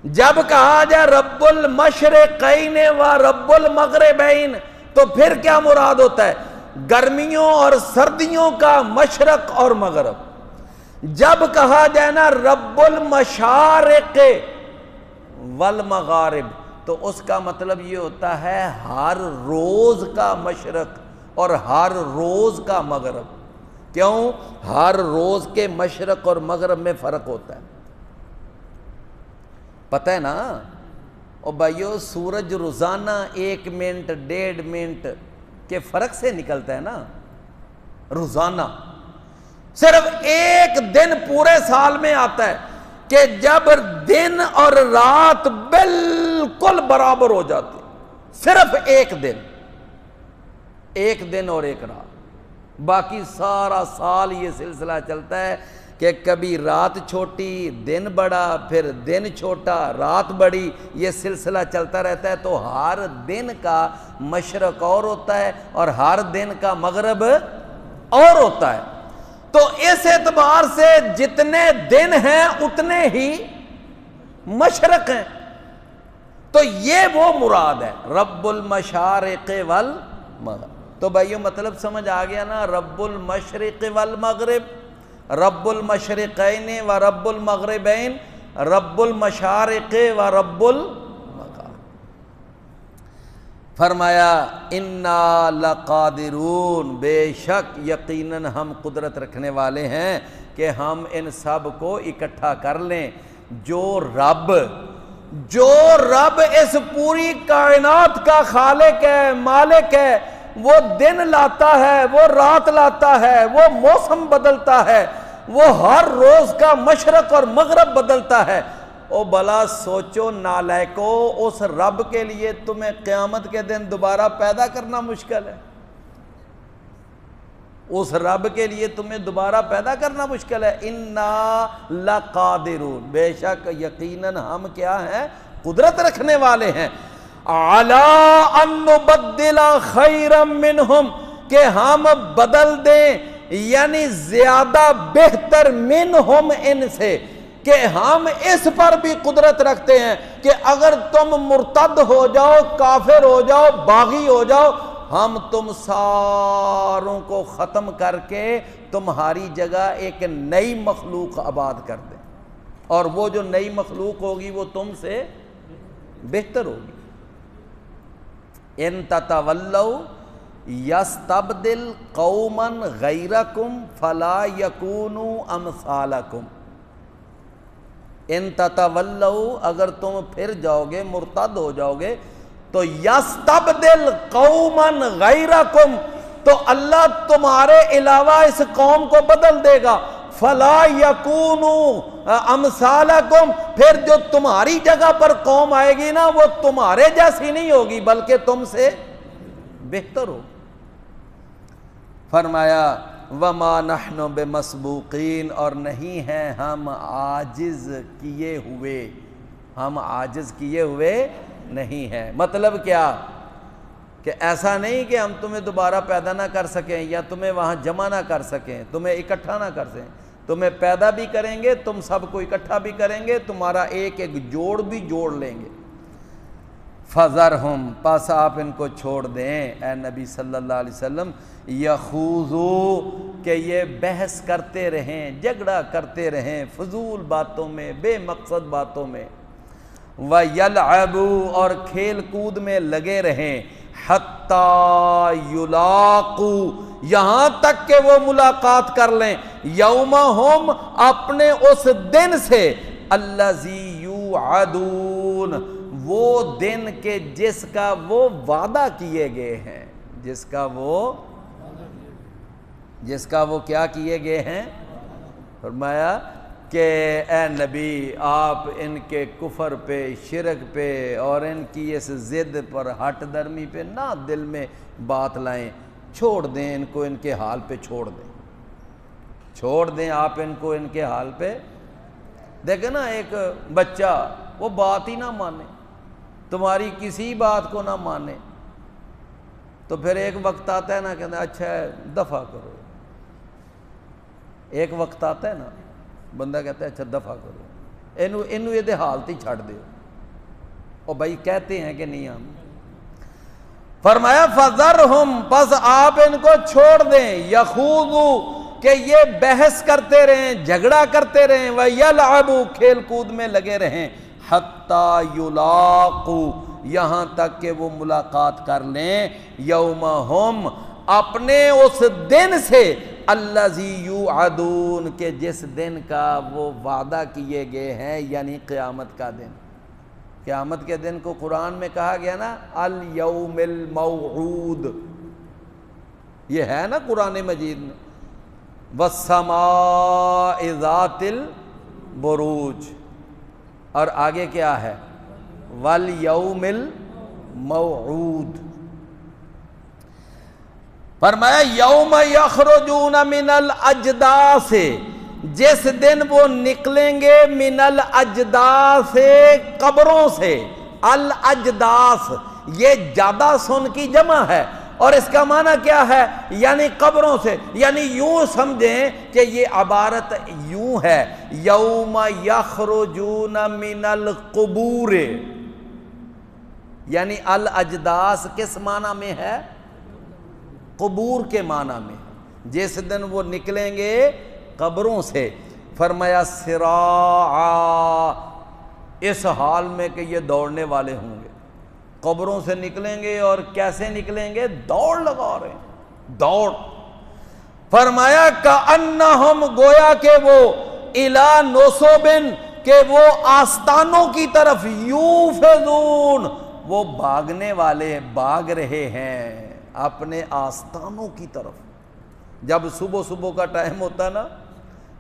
A: جب کہا جائے رب المشرقین و رب المغربین تو پھر کیا مراد ہوتا ہے؟ گرمیوں اور سردیوں کا مشرق اور مغرب. جب کہا جائے نا رب المشارق والمغارب تو اس کا مطلب یہ ہوتا ہے ہر روز کا مشرق اور ہر روز کا مغرب. کیوں؟ ہر روز کے مشرق اور مغرب میں فرق ہوتا ہے. پتہ ہے نا اور بھائیو سورج روزانہ 1 منٹ 1.5 منٹ کے فرق سے نکلتا ہے نا، روزانہ صرف ایک دن پورے سال میں آتا ہے کہ جب دن اور رات بالکل برابر ہو جاتی، صرف ایک دن اور ایک رات، باقی سارا سال یہ سلسلہ چلتا ہے کہ کبھی رات چھوٹی دن بڑا، پھر دن چھوٹا رات بڑی، یہ سلسلہ چلتا رہتا ہے۔ تو ہر دن کا مشرق اور ہوتا ہے اور ہر دن کا مغرب اور ہوتا ہے، تو اس اعتبار سے جتنے دن ہیں اتنے ہی مشرق ہیں، تو یہ وہ مراد ہے رب المشارق والمغرب۔ تو بھائیو مطلب سمجھ آ گیا نا، رب المشرق والمغرب، رب المشرقین و رب المغربین، رب المشارق و رب المغرب۔ فرمایا انا لقادرون، بے شک یقیناً ہم قدرت رکھنے والے ہیں کہ ہم ان سب کو اکٹھا کر لیں۔ جو رب اس پوری کائنات کا خالق ہے، مالک ہے، وہ دن لاتا ہے، وہ رات لاتا ہے، وہ موسم بدلتا ہے، وہ ہر روز کا مشرق اور مغرب بدلتا ہے، او بلا سوچو نالائکو، اس رب کے لیے تمہیں قیامت کے دن دوبارہ پیدا کرنا مشکل ہے؟ اس رب کے لیے تمہیں دوبارہ پیدا کرنا مشکل ہے؟ انا لقادرون، بے شک یقیناً ہم کیا ہیں؟ قدرت رکھنے والے ہیں، علی ان نبدل خیرا منہم، کہ ہم بدل دیں یعنی زیادہ بہتر منہم، ان سے، کہ ہم اس پر بھی قدرت رکھتے ہیں کہ اگر تم مرتد ہو جاؤ، کافر ہو جاؤ، باغی ہو جاؤ، ہم تم ساروں کو ختم کر کے تمہاری جگہ ایک نئی مخلوق آباد کر دیں، اور وہ جو نئی مخلوق ہوگی وہ تم سے بہتر ہوگی۔ ان تتولوا یستبدل قوما غیرکم فلا یکونوا امثالکم، ان تتولوا، اگر تم پھر جاؤ گے، مرتد ہو جاؤ گے، تو یستبدل قوما غیرکم، تو اللہ تمہارے علاوہ اس قوم کو بدل دے گا، فلا یکونوا امثالکم، پھر جو تمہاری جگہ پر قوم آئے گی نا وہ تمہارے جیسی نہیں ہوگی بلکہ تم سے بہتر ہو۔ فرمایا وما نحن بمسبوقین، اور نہیں ہیں ہم عاجز کیے ہوئے، ہم عاجز کیے ہوئے نہیں ہیں۔ مطلب کیا؟ کہ ایسا نہیں کہ ہم تمہیں دوبارہ پیدا نہ کر سکیں یا تمہیں وہاں جمع نہ کر سکیں، تمہیں اکٹھا نہ کر سکیں، تمہیں پیدا بھی کریں گے، تم سب کو اکٹھا بھی کریں گے، تمہارا ایک ایک جوڑ بھی جوڑ لیں گے۔ فذرہم، پس آپ ان کو چھوڑ دیں اے نبی صلی اللہ علیہ وسلم، یخوضوا، کہ یہ بحث کرتے رہیں، جھگڑا کرتے رہیں فضول باتوں میں، بے مقصد باتوں میں، وَيَلْعَبُوا، اور کھیل کود میں لگے رہیں، حَتَّى يُلَاقُوا، یہاں تک کہ وہ ملاقات کر لیں، یومہم، اپنے اس دن سے، الَّذِي يُوعَدُونَ، وہ دن کے جس کا وہ وعدہ کیے گئے ہیں، جس کا وہ کیا کیے گئے ہیں۔ فرمایا کہ اے نبی آپ ان کے کفر پہ، شرک پہ اور ان کی اس ضد پر، ہٹ درمی پہ نہ دل میں بات لائیں، چھوڑ دیں ان کو، ان کے حال پہ چھوڑ دیں آپ ان کو ان کے حال پہ۔ دیکھیں نا ایک بچہ وہ بات ہی نہ مانے، تمہاری کسی بات کو نہ مانے، تو پھر ایک وقت آتا ہے نا کہتے ہیں اچھا ہے دفع کرو، ایک وقت آتا ہے نا بندہ کہتا ہے اچھا دفع کرو، انہوں یہ حالت ہی چھڑ دیو، اور بھائی کہتے ہیں کہ نہیں ہم۔ فرمایا فذرہم، پس آپ ان کو چھوڑ دیں، یخوضوا، کہ یہ بحث کرتے رہیں، جھگڑا کرتے رہیں، وَيَلْعَبُوا، کھیل کود میں لگے رہیں، حَتَّى يُلَاقُوا، یہاں تک کہ وہ ملاقات کر لیں، یومہم، اپنے اس دن سے، الَّذِي يُوعَدُونَ، کہ جس دن کا وہ وعدہ کیے گئے ہیں، یعنی قیامت کا دن۔ قیامت کے دن کو قرآن میں کہا گیا نا الیوم الموعود، یہ ہے نا قرآن مجید میں، والسماء ذات البروج، اور آگے کیا ہے والیوم الموعود۔ فرمایا یوم یخرجون من الاجداث، جس دن وہ نکلیں گے من الاجداث، قبروں سے۔ الاجداث یہ جادہ سن کی جمع ہے، اور اس کا معنی کیا ہے؟ یعنی قبروں سے، یعنی یوں سمجھیں کہ یہ عبارت یوں ہے، یوم یخرجون من القبور، یعنی الاجداث کس معنی میں ہے؟ قبور کے معنی میں، جس دن وہ نکلیں گے قبروں سے۔ فرمایا سراعا، اس حال میں کہ یہ دوڑنے والے ہوں گے، قبروں سے نکلیں گے، اور کیسے نکلیں گے؟ دوڑ لگا رہے ہیں، دوڑ۔ فرمایا کأنہم، گویا کہ وہ الی نصب، کہ وہ آستانوں کی طرف، یوفضون، وہ بھاگنے والے، بھاگ رہے ہیں اپنے آستانوں کی طرف۔ جب صبح صبح کا ٹائم ہوتا نا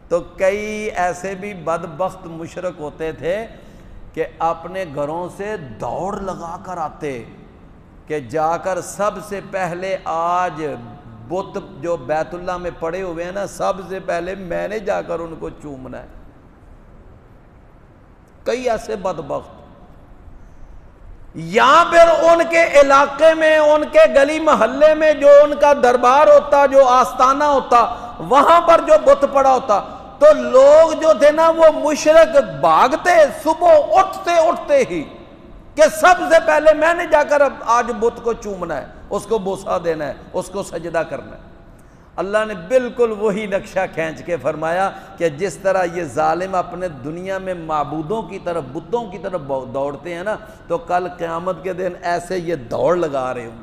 A: تو کئی ایسے بھی بدبخت مشرک ہوتے تھے کہ اپنے گھروں سے دوڑ لگا کر آتے کہ جا کر سب سے پہلے آج بت جو بیت اللہ میں پڑے ہوئے ہیں نا، سب سے پہلے میں نے جا کر ان کو چومنا ہے۔ کئی ایسے بدبخت، یا پھر ان کے علاقے میں، ان کے گلی محلے میں جو ان کا دربار ہوتا، جو آستانہ ہوتا، وہاں پر جو بت پڑا ہوتا، تو لوگ جو تھے نا وہ مشرک بھاگتے صبح اٹھتے ہی کہ سب سے پہلے میں نے جا کر آج بت کو چومنا ہے، اس کو بوسہ دینا ہے، اس کو سجدہ کرنا ہے۔ اللہ نے بالکل وہی نقشہ کھینچ کے فرمایا کہ جس طرح یہ ظالم اپنے دنیا میں معبودوں کی طرف، بتوں کی طرف دوڑتے ہیں نا، تو کل قیامت کے دن ایسے یہ دوڑ لگا رہے ہوں،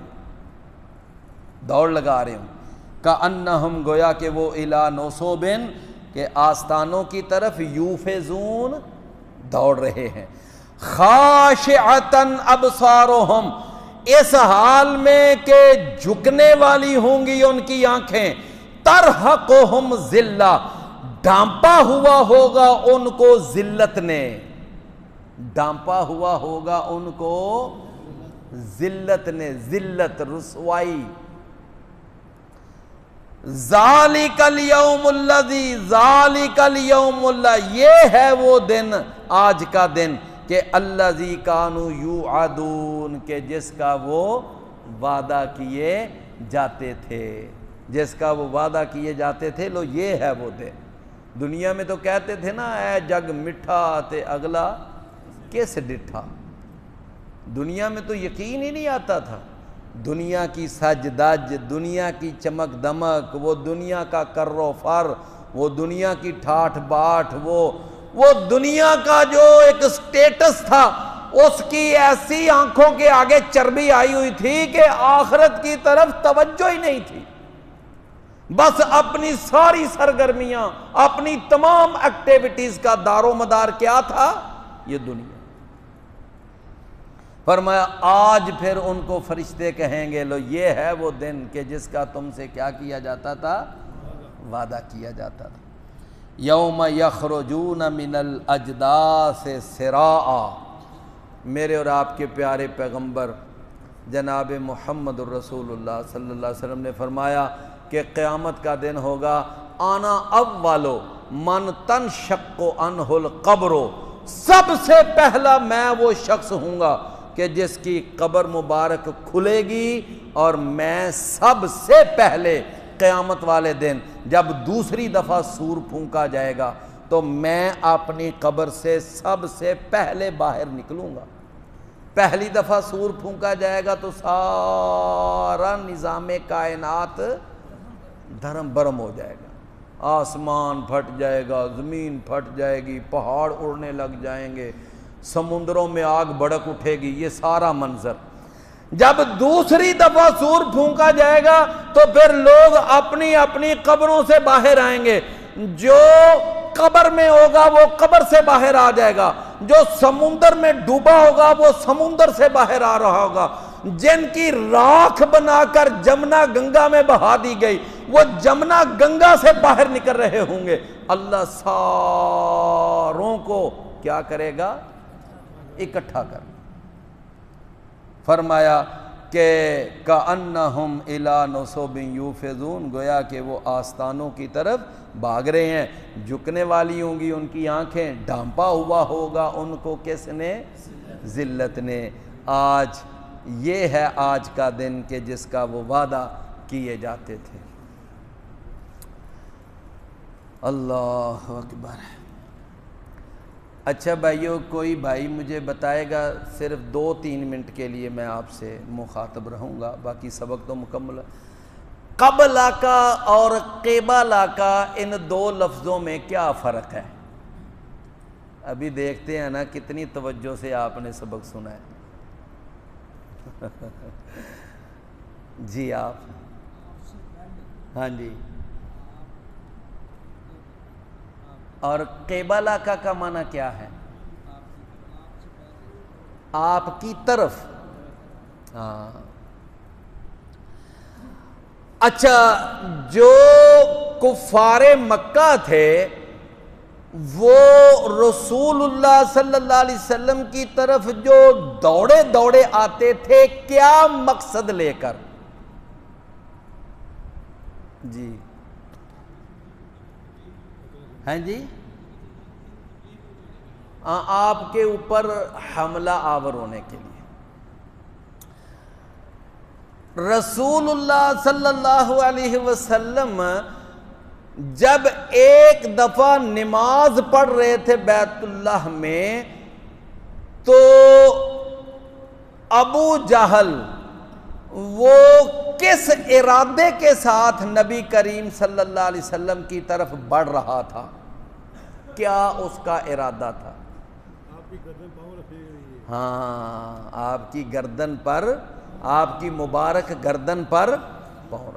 A: دوڑ لگا رہے ہوں۔ کأنہم، گویا کہ وہ الی نصب، کہ آستانوں کی طرف، یوفضون، دوڑ رہے ہیں۔ خاشعۃ ابصارہم، اس حال میں کہ جھکنے والی ہوں گی ان کی آنکھیں، ترہقہم ذلہ، ڈھانپا ہوا ہوگا ان کو ذلت نے، ڈھانپا ہوا ہوگا ان کو ذلت نے، ذلت، رسوائی۔ ذالک الیوم الذی، ذالک الیوم اللہ، یہ ہے وہ دن، آج کا دن، کہ الذی کانوا یوعدون، کہ جس کا وہ وعدہ کیے جاتے تھے، جس کا وہ وعدہ کیے جاتے تھے، لو یہ ہے وہ دن۔ دنیا میں تو کہتے تھے نا، اے جگ مٹھا تے اگلا کس ڈٹھا، دنیا میں تو یقین ہی نہیں آتا تھا، دنیا کی سج دج، دنیا کی چمک دمک، وہ دنیا کا کر و فر، وہ دنیا کی ٹھاٹھ باٹھ، وہ دنیا کا جو ایک سٹیٹس تھا، اس کی ایسی آنکھوں کے آگے چربی آئی ہوئی تھی کہ آخرت کی طرف توجہ ہی نہیں تھی۔ بس اپنی ساری سرگرمیاں، اپنی تمام ایکٹیویٹیز کا دار و مدار کیا تھا؟ یہ دنیا۔ فرمایا آج پھر ان کو فرشتے کہیں گے، لو یہ ہے وہ دن کہ جس کا تم سے کیا کیا جاتا تھا؟ وعدہ کیا جاتا تھا۔ یوم یخرجون من الاجداث سراعا، میرے اور آپ کے پیارے پیغمبر جناب محمد الرسول اللہ صلی اللہ علیہ وسلم نے فرمایا کہ قیامت کا دن ہوگا، آنا اولو من تنشق عنہ القبر، سب سے پہلا میں وہ شخص ہوں گا کہ جس کی قبر مبارک کھلے گی، اور میں سب سے پہلے قیامت والے دن جب دوسری دفعہ سور پھونکا جائے گا تو میں اپنی قبر سے سب سے پہلے باہر نکلوں گا۔ پہلی دفعہ سور پھونکا جائے گا تو سارا نظام کائنات دھرم برم ہو جائے گا، آسمان پھٹ جائے گا، زمین پھٹ جائے گی، پہاڑ اڑنے لگ جائیں گے، سمندروں میں آگ بھڑک اٹھے گی، یہ سارا منظر۔ جب دوسری دفعہ سور پھونکا جائے گا تو پھر لوگ اپنی اپنی قبروں سے باہر آئیں گے، جو قبر میں ہوگا وہ قبر سے باہر آ جائے گا، جو سمندر میں ڈوبا ہوگا وہ سمندر سے باہر آ رہا ہوگا، جن کی راکھ بنا کر جمنا گنگا میں بہا دی گئی وہ جمنا گنگا سے باہر نکل رہے ہوں گے۔ اللہ ساروں کو کیا کرے گا؟ اکٹھا کر۔ فرمایا کہ کأنہم الی نصب یوفضون، گویا کہ وہ آستانوں کی طرف بھاگ رہے ہیں، جھکنے والی ہوں گی ان کی آنکھیں، ڈھانپا ہوا ہوگا ان کو کس نے؟ ذلت نے۔ آج یہ ہے آج کا دن کہ جس کا وہ وعدہ کیے جاتے تھے۔ اللہ اکبر۔ اچھا بھائیو، کوئی بھائی مجھے بتائے گا، صرف 2-3 منٹ کے لیے میں آپ سے مخاطب رہوں گا، باقی سبق تو مکمل ہے۔ قبلہ کا اور قبلہ کا ان دو لفظوں میں کیا فرق ہے؟ ابھی دیکھتے ہیں نا کتنی توجہ سے آپ نے سبق سنا ہے۔ جی آپ، ہاں جی، اور قبلہ کا معنی کیا ہے؟ آپ کی طرف۔ ہاں اچھا، جو کفار مکہ تھے وہ رسول اللہ صلی اللہ علیہ وسلم کی طرف جو دوڑے دوڑے آتے تھے کیا مقصد لے کر؟ جی ہیں جی، آپ کے اوپر حملہ آور ہونے کے لیے۔ رسول اللہ صلی اللہ علیہ وسلم جب ایک دفعہ نماز پڑھ رہے تھے بیت اللہ میں تو ابو جہل وہ کس ارادے کے ساتھ نبی کریم صلی اللہ علیہ وسلم کی طرف بڑھ رہا تھا؟ کیا اس کا ارادہ تھا؟ ہاں، آپ کی گردن پر، آپ کی مبارک گردن پر پاؤں۔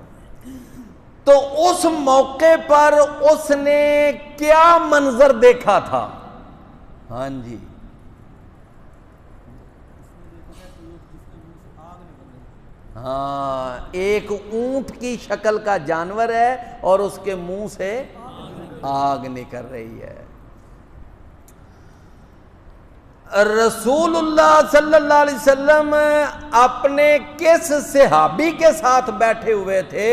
A: تو اس موقع پر اس نے کیا منظر دیکھا تھا؟ ہاں جی، ہاں، ایک اونٹ کی شکل کا جانور ہے اور اس کے منہ سے آگ نکل رہی ہے۔ رسول اللہ صلی اللہ علیہ وسلم اپنے کس صحابی کے ساتھ بیٹھے ہوئے تھے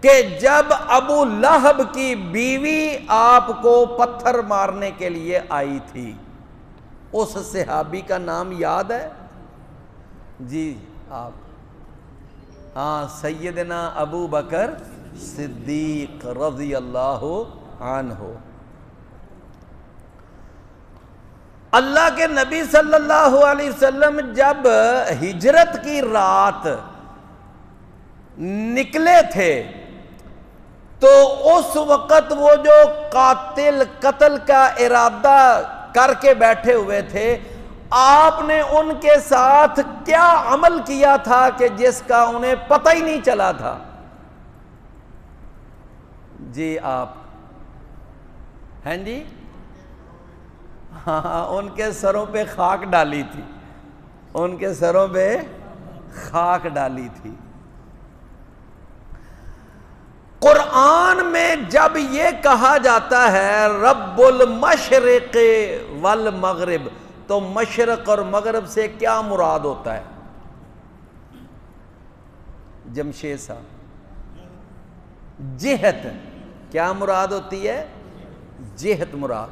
A: کہ جب ابو لہب کی بیوی آپ کو پتھر مارنے کے لیے آئی تھی؟ اس صحابی کا نام یاد ہے؟ جی آپ، ہاں، سیدنا ابو بکر صدیق رضی اللہ عنہ۔ اللہ کے نبی صلی اللہ علیہ وسلم جب ہجرت کی رات نکلے تھے تو اس وقت وہ جو قتل کا ارادہ کر کے بیٹھے ہوئے تھے، آپ نے ان کے ساتھ کیا عمل کیا تھا کہ جس کا انہیں پتہ ہی نہیں چلا تھا؟ جی آپ ہیں جی، ہاں، ان کے سروں پہ خاک ڈالی تھی، ان کے سروں پہ خاک ڈالی تھی۔ قرآن میں جب یہ کہا جاتا ہے رب المشرق والمغرب تو مشرق اور مغرب سے کیا مراد ہوتا ہے؟ جمشید صاحب، جہت کیا مراد ہوتی ہے؟ جہت مراد۔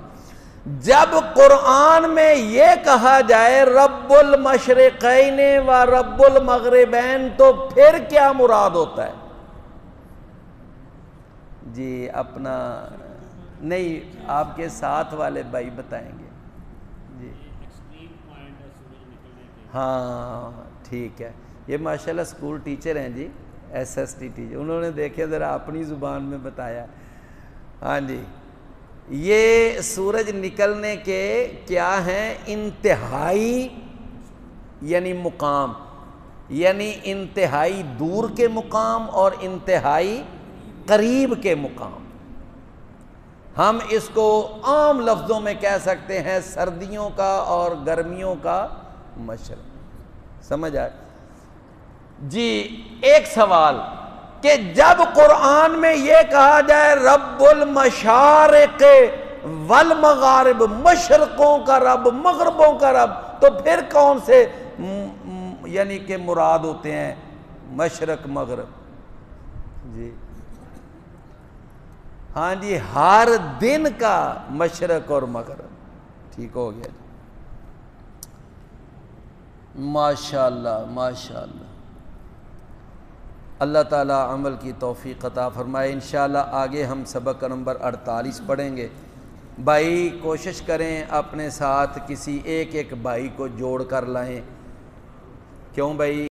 A: جب قرآن میں یہ کہا جائے رب المشرقین و رب المغربین تو پھر کیا مراد ہوتا ہے؟ جی اپنا نہیں، آپ کے ساتھ والے بھائی بتائیں گے۔ جی ہاں ٹھیک ہے، یہ ماشاءاللہ اسکول ٹیچر ہیں جی، ایس ایس ٹی ٹیچر، انہوں نے دیکھے ذرا اپنی زبان میں بتایا۔ ہاں جی، یہ سورج نکلنے کے کیا ہیں؟ انتہائی یعنی مقام، یعنی انتہائی دور کے مقام اور انتہائی قریب کے مقام۔ ہم اس کو عام لفظوں میں کہہ سکتے ہیں سردیوں کا اور گرمیوں کا مشرق۔ سمجھ آئے جی؟ ایک سوال کہ جب قرآن میں یہ کہا جائے رب المشارق والمغارب، مشرقوں کا رب مغربوں کا رب، تو پھر کون سے یعنی کہ مراد ہوتے ہیں مشرق مغرب؟ جی ہاں جی، ہر دن کا مشرق اور مغرب۔ ٹھیک ہو گیا جی، ماشاءاللہ ماشاءاللہ۔ اللہ تعالیٰ عمل کی توفیق عطا فرمائے۔ انشاءاللہ آگے ہم سبق نمبر 48 پڑھیں گے۔ بھائی کوشش کریں اپنے ساتھ کسی ایک بھائی کو جوڑ کر لائیں، کیوں بھائی؟